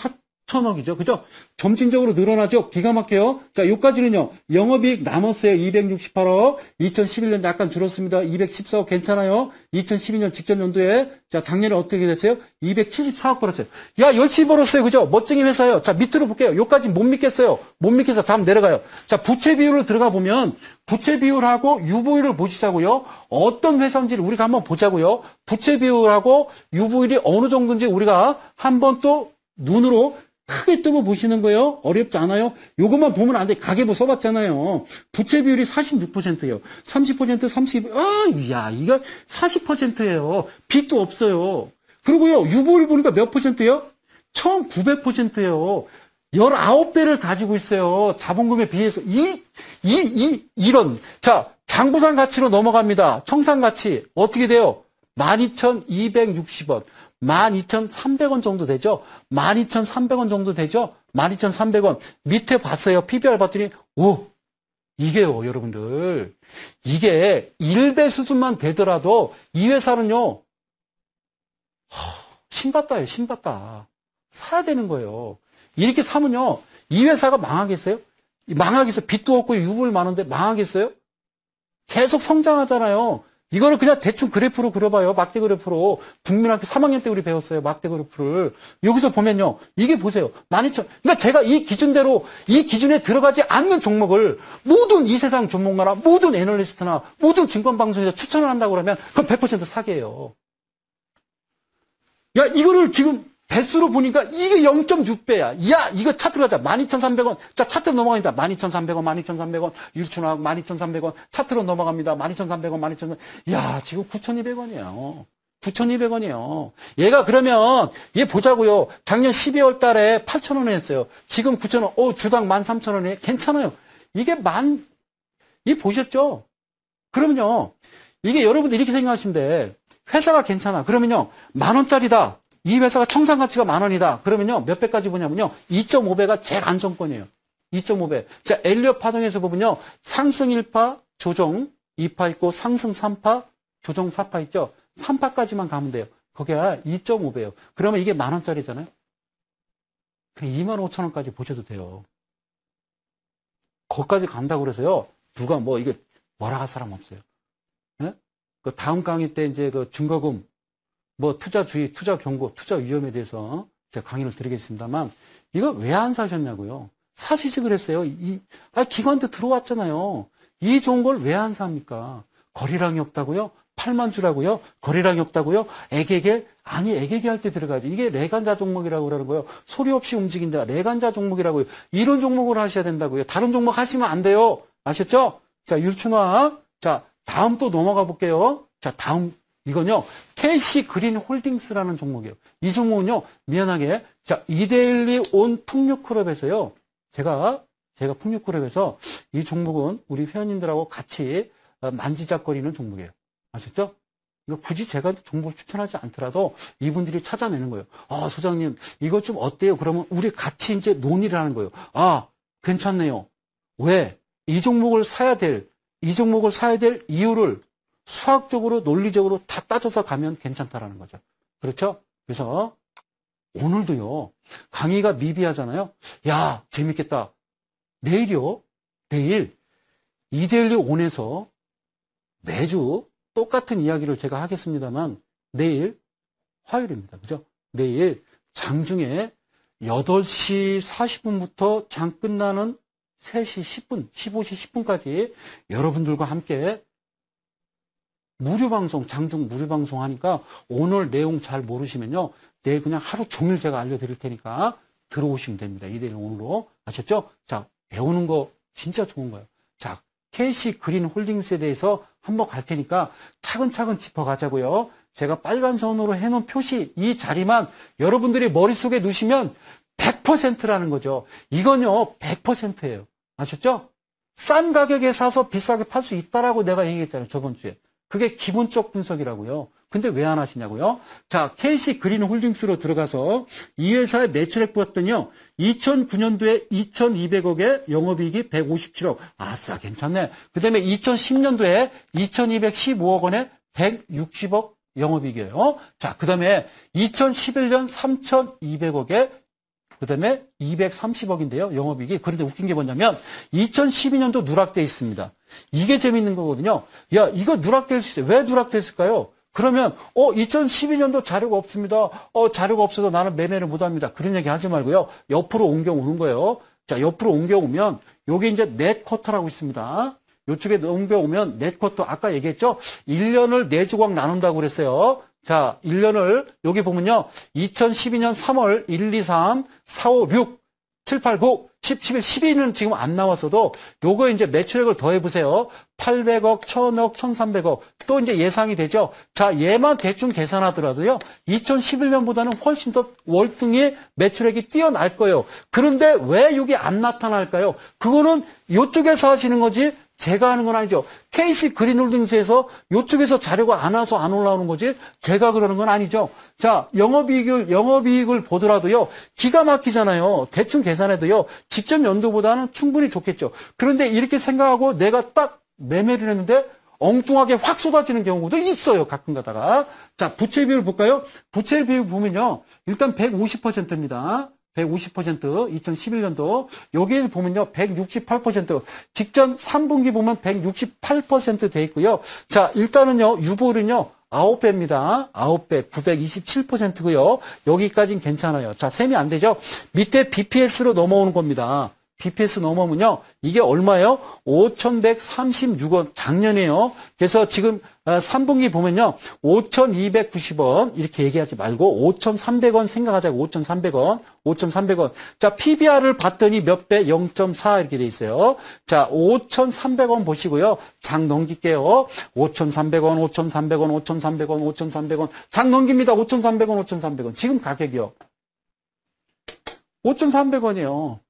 4,000억이죠. 그죠? 점진적으로 늘어나죠? 기가 막혀요. 자, 요까지는요. 영업이익 남았어요. 268억. 2011년 약간 줄었습니다. 214억 괜찮아요. 2012년 직전 연도에, 자, 작년에 어떻게 됐어요? 274억 벌었어요. 야, 열심히 벌었어요. 그죠? 멋쟁이 회사예요. 자, 밑으로 볼게요. 요까지 못 믿겠어요. 못 믿겠어. 다음 내려가요. 자, 부채 비율을 들어가 보면, 부채 비율하고 유보율을 보시자고요. 어떤 회사인지를 우리가 한번 보자고요. 부채 비율하고 유보율이 어느 정도인지 우리가 한번 또 눈으로 크게 뜨고 보시는 거예요. 어렵지 않아요. 요것만 보면 안 돼. 가계부 써봤잖아요. 부채 비율이 46%예요. 30%, 30, 야, 이거 40%예요. 빚도 없어요. 그리고요, 유보율 보니까 몇 퍼센트예요? 1900%예요. 19배를 가지고 있어요. 자본금에 비해서. 이런. 자, 장부상 가치로 넘어갑니다. 청산 가치. 어떻게 돼요? 12,260원. 12,300원 정도 되죠? 12,300원 정도 되죠? 12,300원. 밑에 봤어요. PBR 봤더니, 이게요, 여러분들. 이게 1배 수준만 되더라도 이 회사는요, 신받다예요, 신받다. 사야 되는 거예요. 이렇게 사면요, 이 회사가 망하겠어요? 망하겠어요? 빚도 없고 유불 많은데 망하겠어요? 계속 성장하잖아요. 이거를 그냥 대충 그래프로 그려봐요. 막대 그래프로. 국민학교 3학년 때 우리 배웠어요. 막대 그래프를. 여기서 보면요. 이게 보세요. 12,000. 그러니까 제가 이 기준대로, 이 기준에 들어가지 않는 종목을 모든 이 세상 전문가나 모든 애널리스트나 모든 증권방송에서 추천을 한다고 그러면 그건 100% 사기예요. 야, 이거를 지금 배수로 보니까 이게 0.6배야. 야, 이거 차트로 가자. 12,300원. 자, 차트로 넘어갑니다. 12,300원, 12,300원. 율춘학 12,300원. 차트로 넘어갑니다. 12,300원, 12,300원. 야, 지금 9,200원이에요. 9,200원이에요. 얘가 그러면, 얘 보자고요. 작년 12월 달에 8,000원에 했어요. 지금 9,000원. 주당 13,000원에 괜찮아요. 이게 이 보셨죠? 그러면요. 이게 여러분들 이렇게 생각하시면 돼. 회사가 괜찮아. 그러면요. 10,000원짜리다. 이 회사가 청산 가치가 10,000원이다. 그러면요. 몇 배까지 보냐면요. 2.5배가 제일 안정권이에요. 2.5배. 자, 엘리엇 파동에서 보면요. 상승 1파, 조정 2파 있고 상승 3파, 조정 4파 있죠. 3파까지만 가면 돼요. 거기가 2.5배예요. 그러면 이게 10,000원짜리잖아요. 그냥 25,000원까지 보셔도 돼요. 거기까지 간다고 그래서요. 누가 이게 뭐라 할 사람 없어요. 네? 그 다음 강의 때 이제 그 증거금 투자주의, 투자 경고, 투자 위험에 대해서 제가 강의를 드리겠습니다만, 이거 왜 안 사셨냐고요? 사시지 그랬어요. 기관도 들어왔잖아요. 이 좋은 걸 왜 안 삽니까? 거래량이 없다고요? 팔만 주라고요? 거래량이 없다고요? 애게게? 아니, 애게게 할 때 들어가야지. 이게 레간자 종목이라고 그러는 거예요. 소리 없이 움직인다. 레간자 종목이라고요. 이런 종목을 하셔야 된다고요. 다른 종목 하시면 안 돼요. 아셨죠? 자, 율춘화. 자, 다음 또 넘어가 볼게요. 자, 다음. 이건요, KC 그린 홀딩스라는 종목이에요. 이 종목은요, 미안하게, 자, 이데일리 온 풍류클럽에서요, 제가 풍류클럽에서 이 종목은 우리 회원님들하고 같이 만지작거리는 종목이에요. 아셨죠? 이거 굳이 제가 종목을 추천하지 않더라도 이분들이 찾아내는 거예요. 소장님, 이거 좀 어때요? 그러면 우리 같이 이제 논의를 하는 거예요. 괜찮네요. 왜? 이 종목을 사야 될 이유를 수학적으로, 논리적으로 다 따져서 가면 괜찮다라는 거죠. 그렇죠? 그래서 오늘도요, 강의가 미비하잖아요. 야, 재밌겠다. 내일이요. 내일 이데일리 온에서 매주 똑같은 이야기를 제가 하겠습니다만 내일 화요일입니다. 그죠? 내일 장중에 8시 40분부터 장 끝나는 3시 10분, 15시 10분까지 여러분들과 함께 무료방송, 장중 무료방송 하니까 오늘 내용 잘 모르시면요. 내일 그냥 하루 종일 제가 알려드릴 테니까 들어오시면 됩니다. 이대일 오늘로. 아셨죠? 자, 배우는 거 진짜 좋은 거예요. 자, KC 그린 홀딩스에 대해서 한번 갈 테니까 차근차근 짚어가자고요. 제가 빨간 선으로 해놓은 표시 이 자리만 여러분들이 머릿속에 넣으시면 100%라는 거죠. 이건요, 100%예요. 아셨죠? 싼 가격에 사서 비싸게 팔 수 있다라고 내가 얘기했잖아요. 저번 주에. 그게 기본적 분석이라고요. 근데 왜 안 하시냐고요? 자, KC 그린 홀딩스로 들어가서 이 회사의 매출액 봤더니요. 2009년도에 2,200억에 영업이익이 157억. 아싸, 괜찮네. 그 다음에 2010년도에 2,215억 원에 160억 영업이익이에요. 자, 그 다음에 2011년 3,200억에 그 다음에 230억인데요. 영업이익이. 그런데 웃긴 게 뭐냐면 2012년도 누락돼 있습니다. 이게 재밌는 거거든요. 야, 이거 누락될 수 있어요. 왜 누락됐을까요? 그러면 2012년도 자료가 없습니다. 자료가 없어서 나는 매매를 못합니다. 그런 얘기 하지 말고요. 옆으로 옮겨오는 거예요. 자, 옆으로 옮겨오면 여기 이제 넷 쿼터라고 있습니다. 이쪽에 옮겨오면 넷 쿼터 아까 얘기했죠? 1년을 4조각 나눈다고 그랬어요. 자, 1년을 여기 보면요. 2012년 3월 1, 2, 3, 4, 5, 6, 7, 8, 9, 10, 11, 12는 지금 안 나왔어도 요거 이제 매출액을 더해 보세요. 800억, 1000억, 1300억. 또 이제 예상이 되죠. 자, 얘만 대충 계산하더라도요. 2011년보다는 훨씬 더 월등히 매출액이 뛰어날 거예요. 그런데 왜 이게 안 나타날까요? 그거는 이쪽에서 하시는 거지 제가 하는 건 아니죠. KC 그린홀딩스에서 이쪽에서 자료가 안 와서 안 올라오는 거지 제가 그러는 건 아니죠. 자, 영업이익을 보더라도요. 기가 막히잖아요. 대충 계산해도요. 직전 연도보다는 충분히 좋겠죠. 그런데 이렇게 생각하고 내가 딱 매매를 했는데 엉뚱하게 확 쏟아지는 경우도 있어요. 가끔 가다가. 자, 부채 비율 볼까요? 부채 비율 보면요. 일단 150%입니다. 150%, 2011년도. 여기 보면요, 168%. 직전 3분기 보면 168% 돼 있고요. 자, 일단은요, 유보율은요, 9배입니다. 9배, 927%고요. 여기까지는 괜찮아요. 자, 셈이 안 되죠? 밑에 BPS로 넘어오는 겁니다. BPS 넘어오면요. 이게 얼마예요? 5,136원. 작년이에요. 그래서 지금 3분기 보면요. 5,290원. 이렇게 얘기하지 말고 5,300원 생각하자고. 5,300원. 5,300원. 자, PBR을 봤더니 몇 배? 0.4 이렇게 돼 있어요. 자, 5,300원 보시고요. 장 넘길게요. 5,300원, 5,300원, 5,300원, 5,300원. 장 넘깁니다. 5,300원, 5,300원. 지금 가격이요. 5,300원이에요.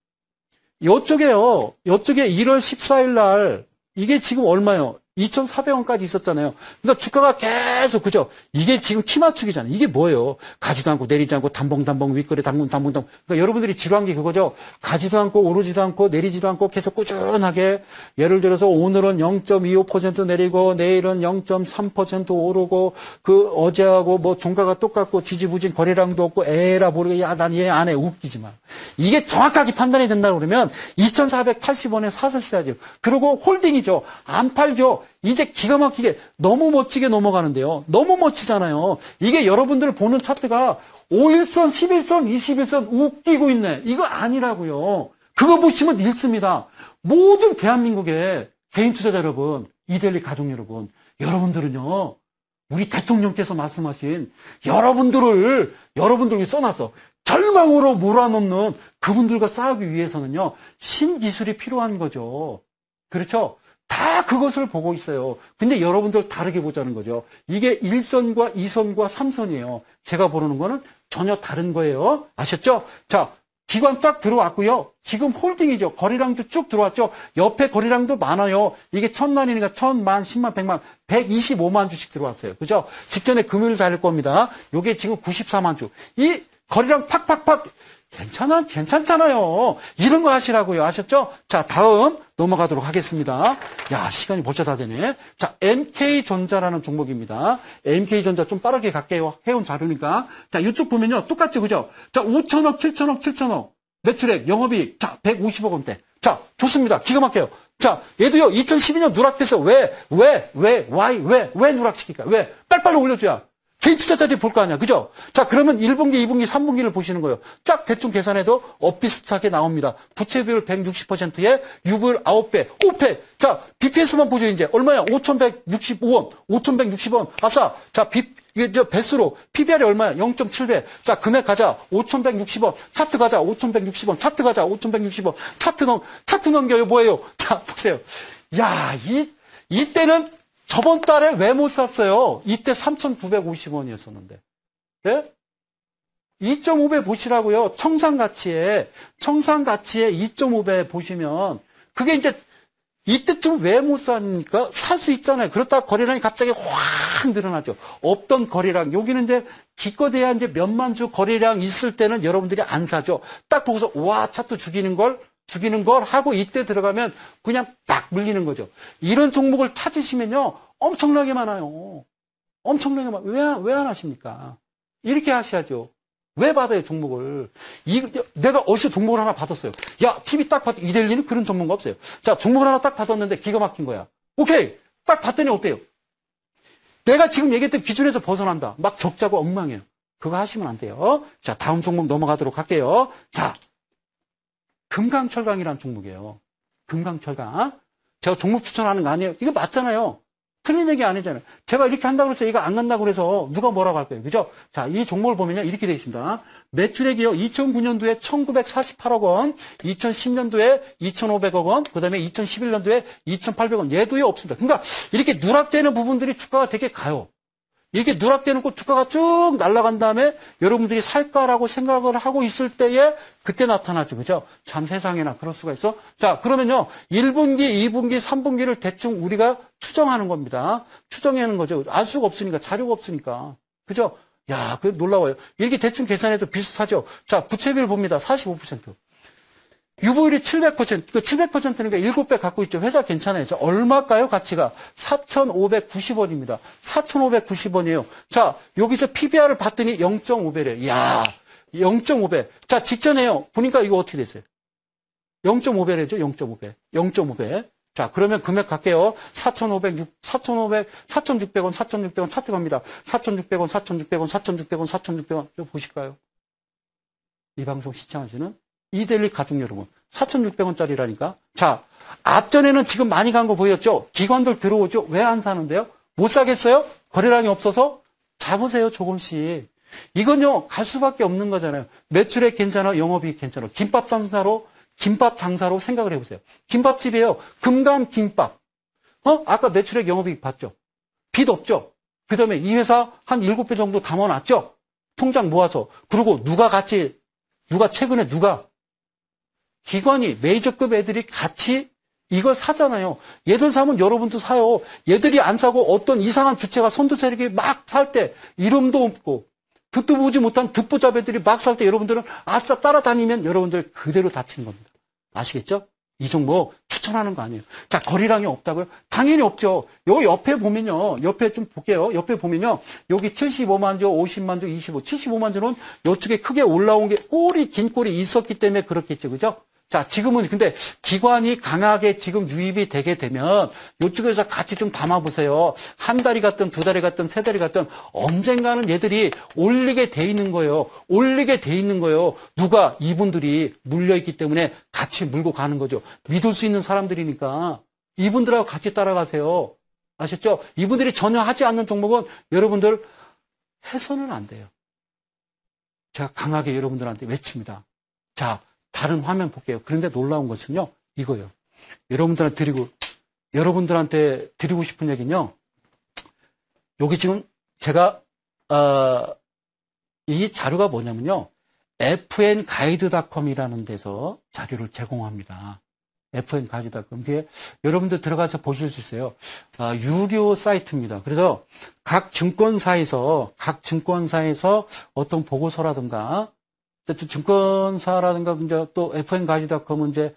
요쪽에요. 요쪽에 1월 14일 날 이게 지금 얼마예요? 2,400원까지 있었잖아요. 그러니까 주가가 계속 그죠? 이게 지금 키 맞추기잖아요. 이게 뭐예요? 가지도 않고 내리지 않고 담봉 윗거래 담봉. 그러니까 여러분들이 지루한 게 그거죠. 가지도 않고 오르지도 않고 내리지도 않고 계속 꾸준하게 예를 들어서 오늘은 0.25% 내리고 내일은 0.3% 오르고 그 어제하고 뭐 종가가 똑같고 지지부진 거래량도 없고 에라 모르게 야 난 얘 안 해 웃기지 마. 이게 정확하게 판단이 된다고 그러면 2,480원에 사셨어야죠. 그리고 홀딩이죠. 안 팔죠. 이제 기가 막히게 너무 멋지게 넘어가는데요. 너무 멋지잖아요. 이게 여러분들 보는 차트가 5일선, 11선, 21선 웃기고 있네. 이거 아니라고요. 그거 보시면 읽습니다. 모든 대한민국의 개인 투자자 여러분, 이데일리 가족 여러분, 여러분들은요. 우리 대통령께서 말씀하신 여러분들을 써놨어. 절망으로 몰아넣는 그분들과 싸우기 위해서는요. 신기술이 필요한 거죠. 그렇죠? 다 그것을 보고 있어요. 근데 여러분들 다르게 보자는 거죠. 이게 1선과 2선과 3선이에요. 제가 보는 거는 전혀 다른 거예요. 아셨죠? 자, 기관 딱 들어왔고요. 지금 홀딩이죠. 거래량도 쭉 들어왔죠. 옆에 거래량도 많아요. 이게 1,000만이니까 1,000만, 10만, 100만, 125만 주씩 들어왔어요. 그죠? 직전에 금요일 달릴 겁니다. 요게 지금 94만 주. 이 거래량 팍팍팍 괜찮잖아요. 이런 거 하시라고요. 아셨죠? 자, 다음 넘어가도록 하겠습니다. 야, 시간이 벌써 다 되네. 자, MK전자라는 종목입니다. MK전자 좀 빠르게 갈게요. 해온 자료니까. 자, 이쪽 보면요. 똑같죠. 그죠? 자, 5천억, 7천억. 매출액, 영업이익. 자, 150억 원대. 자, 좋습니다. 기가 막혀요. 자, 얘도요. 2012년 누락돼서 왜 누락시킬까? 왜? 빨리빨리 올려줘야. 개인 투자자들이 볼 거 아니야. 그죠? 자, 그러면 1분기, 2분기, 3분기를 보시는 거예요. 쫙 대충 계산해도 엇비슷하게 나옵니다. 부채 비율 160%에 유보율 9배, 5배. 자, BPS만 보죠, 이제. 얼마야? 5,165원, 5,160원. 아싸. 자, 이게 배수로. PBR이 얼마야? 0.7배. 자, 금액 가자. 5,160원. 차트 가자. 5,160원. 차트 가자. 5,160원. 차트 넘겨요. 뭐예요? 자, 보세요. 야, 이때는 저번 달에 왜 못 샀어요? 이때 3,950원이었었는데. 예? 2.5배 보시라고요. 청산가치에 2.5배 보시면 그게 이제 이때쯤 왜 못 삽니까? 살 수 있잖아요. 그렇다가 거래량이 갑자기 확 늘어나죠. 없던 거래량. 여기는 이제 기껏해야 이제 몇만 주 거래량 있을 때는 여러분들이 안 사죠. 딱 보고서 와, 차트 죽이는 걸 하고 이때 들어가면 그냥 딱 물리는 거죠. 이런 종목을 찾으시면요. 엄청나게 많아요. 엄청나게 많아요. 왜 안 하십니까? 이렇게 하셔야죠. 왜 받아요, 종목을? 내가 어디서 종목을 하나 받았어요. 야, TV 딱 받, 이데일리는 그런 종목가 없어요. 자, 종목을 하나 딱 받았는데 기가 막힌 거야. 오케이. 딱 봤더니 어때요? 내가 지금 얘기했던 기준에서 벗어난다. 막 적자고 엉망이에요. 그거 하시면 안 돼요. 자, 다음 종목 넘어가도록 할게요. 자, 금강철강이라는 종목이에요. 금강철강. 제가 종목 추천하는 거 아니에요. 이거 맞잖아요. 틀린 얘기 아니잖아요. 제가 이렇게 한다고 해서 얘가 안 간다고 그래서 누가 뭐라고 할 거예요. 그죠? 자, 이 종목을 보면요. 이렇게 되어 있습니다. 매출액이요. 2009년도에 1948억 원, 2010년도에 2500억 원, 그 다음에 2011년도에 2800원. 얘도요, 없습니다. 그러니까 이렇게 누락되는 부분들이 주가가 되게 가요. 이렇게 누락되는 거 주가가 쭉 날아간 다음에 여러분들이 살까라고 생각을 하고 있을 때에 그때 나타나죠. 그죠? 참 세상에나 그럴 수가 있어. 자, 그러면요. 1분기, 2분기, 3분기를 대충 우리가 추정하는 겁니다. 추정하는 거죠. 알 수가 없으니까, 자료가 없으니까. 그죠? 야, 그 놀라워요. 이렇게 대충 계산해도 비슷하죠. 자, 부채비율 봅니다. 45%. 유보율이 700%, 그 700%니까 7배 갖고 있죠. 회사 괜찮아요. 자, 얼마일까요? 가치가 4,590원입니다. 4,590원이에요. 자, 여기서 PBR을 봤더니 0.5배래요. 이야, 0.5배. 자, 직전에요. 보니까 이거 어떻게 됐어요? 0.5배래죠. 0.5배. 0.5배. 자, 그러면 금액 갈게요. 4,600원, 4,600원 차트 갑니다. 4,600원, 4,600원, 4,600원, 4,600원. 이거 보실까요? 이 방송 시청하시는 이데일리 가족 여러분, 4,600원짜리라니까. 자, 앞전에는 지금 많이 간 거 보였죠? 기관들 들어오죠? 왜 안 사는데요? 못 사겠어요? 거래량이 없어서? 잡으세요, 조금씩. 이건요, 갈 수밖에 없는 거잖아요. 매출액 괜찮아, 영업이익 괜찮아. 김밥 장사로 생각을 해보세요. 김밥집이에요. 금감 김밥. 아까 매출액 영업이익 봤죠? 빚 없죠? 그 다음에 이 회사 한 7배 정도 담아놨죠? 통장 모아서. 그리고 최근에 기관이, 메이저급 애들이 같이 이걸 사잖아요. 얘들 사면 여러분도 사요. 얘들이 안 사고 어떤 이상한 주체가 선두 세력이 막 살 때, 이름도 없고, 듣도 보지 못한 듣보잡애들이 막 살 때 여러분들은 아싸 따라다니면 여러분들 그대로 다치는 겁니다. 아시겠죠? 이 종목 추천하는 거 아니에요. 자, 거래량이 없다고요? 당연히 없죠. 여기 옆에 보면요. 옆에 좀 볼게요. 옆에 보면요. 여기 75만 주, 50만 주, 75만 주는 이쪽에 크게 올라온 게 긴 꼴이 있었기 때문에 그렇겠죠. 그죠? 자, 지금은 근데 기관이 강하게 지금 유입이 되게 되면 이쪽에서 같이 좀 담아보세요. 한 달이 갔든 두 달이 갔든 세 달이 갔든 언젠가는 얘들이 올리게 돼 있는 거예요. 올리게 돼 있는 거예요. 누가? 이분들이 물려있기 때문에 같이 물고 가는 거죠. 믿을 수 있는 사람들이니까 이분들하고 같이 따라가세요. 아셨죠? 이분들이 전혀 하지 않는 종목은 여러분들 해서는 안 돼요. 제가 강하게 여러분들한테 외칩니다. 자, 다른 화면 볼게요. 그런데 놀라운 것은요, 이거예요. 여러분들한테 드리고 싶은 얘기는요, 여기 지금 제가, 이 자료가 뭐냐면요, fnguide.com이라는 데서 자료를 제공합니다. fnguide.com. 그게 여러분들 들어가서 보실 수 있어요. 유료 사이트입니다. 그래서 각 증권사에서 어떤 보고서라든가, 증권사라든가 이제 또 fnguide.com은 이제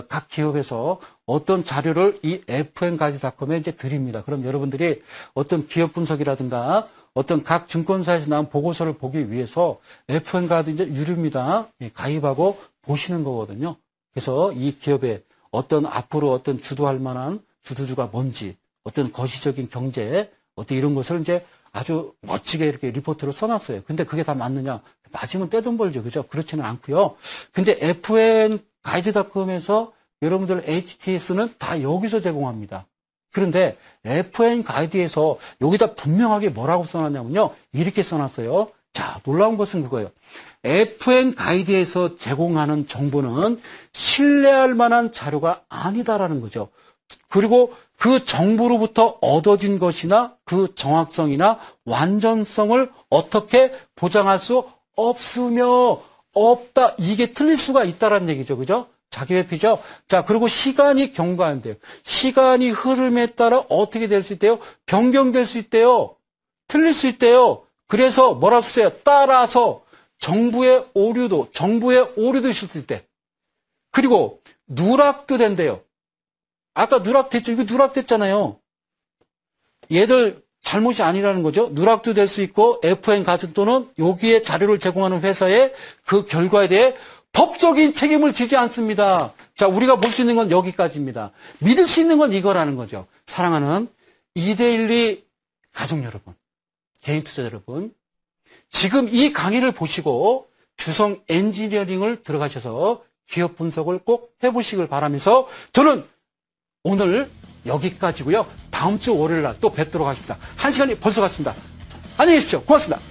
각 기업에서 어떤 자료를 이 fnguide.com에 이제 드립니다. 그럼 여러분들이 어떤 기업 분석이라든가 어떤 각 증권사에서 나온 보고서를 보기 위해서 fnguide 이제 유료입니다. 가입하고 보시는 거거든요. 그래서 이 기업의 앞으로 어떤 주도할 만한 주도주가 뭔지, 어떤 거시적인 경제, 어떤 이런 것을 이제 아주 멋지게 이렇게 리포트를 써놨어요. 근데 그게 다 맞느냐? 맞으면 떼돈 벌죠. 그죠? 그렇지는 않고요. 근데 fnguide.com에서 여러분들 HTS는 다 여기서 제공합니다. 그런데 fnguide에서 여기다 분명하게 뭐라고 써놨냐면요. 이렇게 써놨어요. 자, 놀라운 것은 그거예요. fnguide에서 제공하는 정보는 신뢰할 만한 자료가 아니다라는 거죠. 그리고 그 정보로부터 얻어진 것이나 그 정확성이나 완전성을 어떻게 보장할 수 없다. 이게 틀릴 수가 있다라는 얘기죠. 그죠? 자기회피죠? 자, 그리고 시간이 경과한대요. 시간이 흐름에 따라 어떻게 될 수 있대요? 변경될 수 있대요. 틀릴 수 있대요. 그래서 뭐라 썼어요? 따라서 정부의 오류도 있을 수 있대. 그리고 누락도 된대요. 아까 누락됐죠? 이거 누락됐잖아요. 얘들 잘못이 아니라는 거죠. 누락도 될 수 있고 fnguide 또는 여기에 자료를 제공하는 회사의 그 결과에 대해 법적인 책임을 지지 않습니다. 자, 우리가 볼 수 있는 건 여기까지입니다. 믿을 수 있는 건 이거라는 거죠. 사랑하는 이데일리 가족 여러분, 개인 투자 여러분, 지금 이 강의를 보시고 주성 엔지니어링을 들어가셔서 기업 분석을 꼭 해보시길 바라면서 저는 오늘 여기까지고요. 다음 주 월요일 날 또 뵙도록 하겠습니다. 한 시간이 벌써 갔습니다. 안녕히 계십시오. 고맙습니다.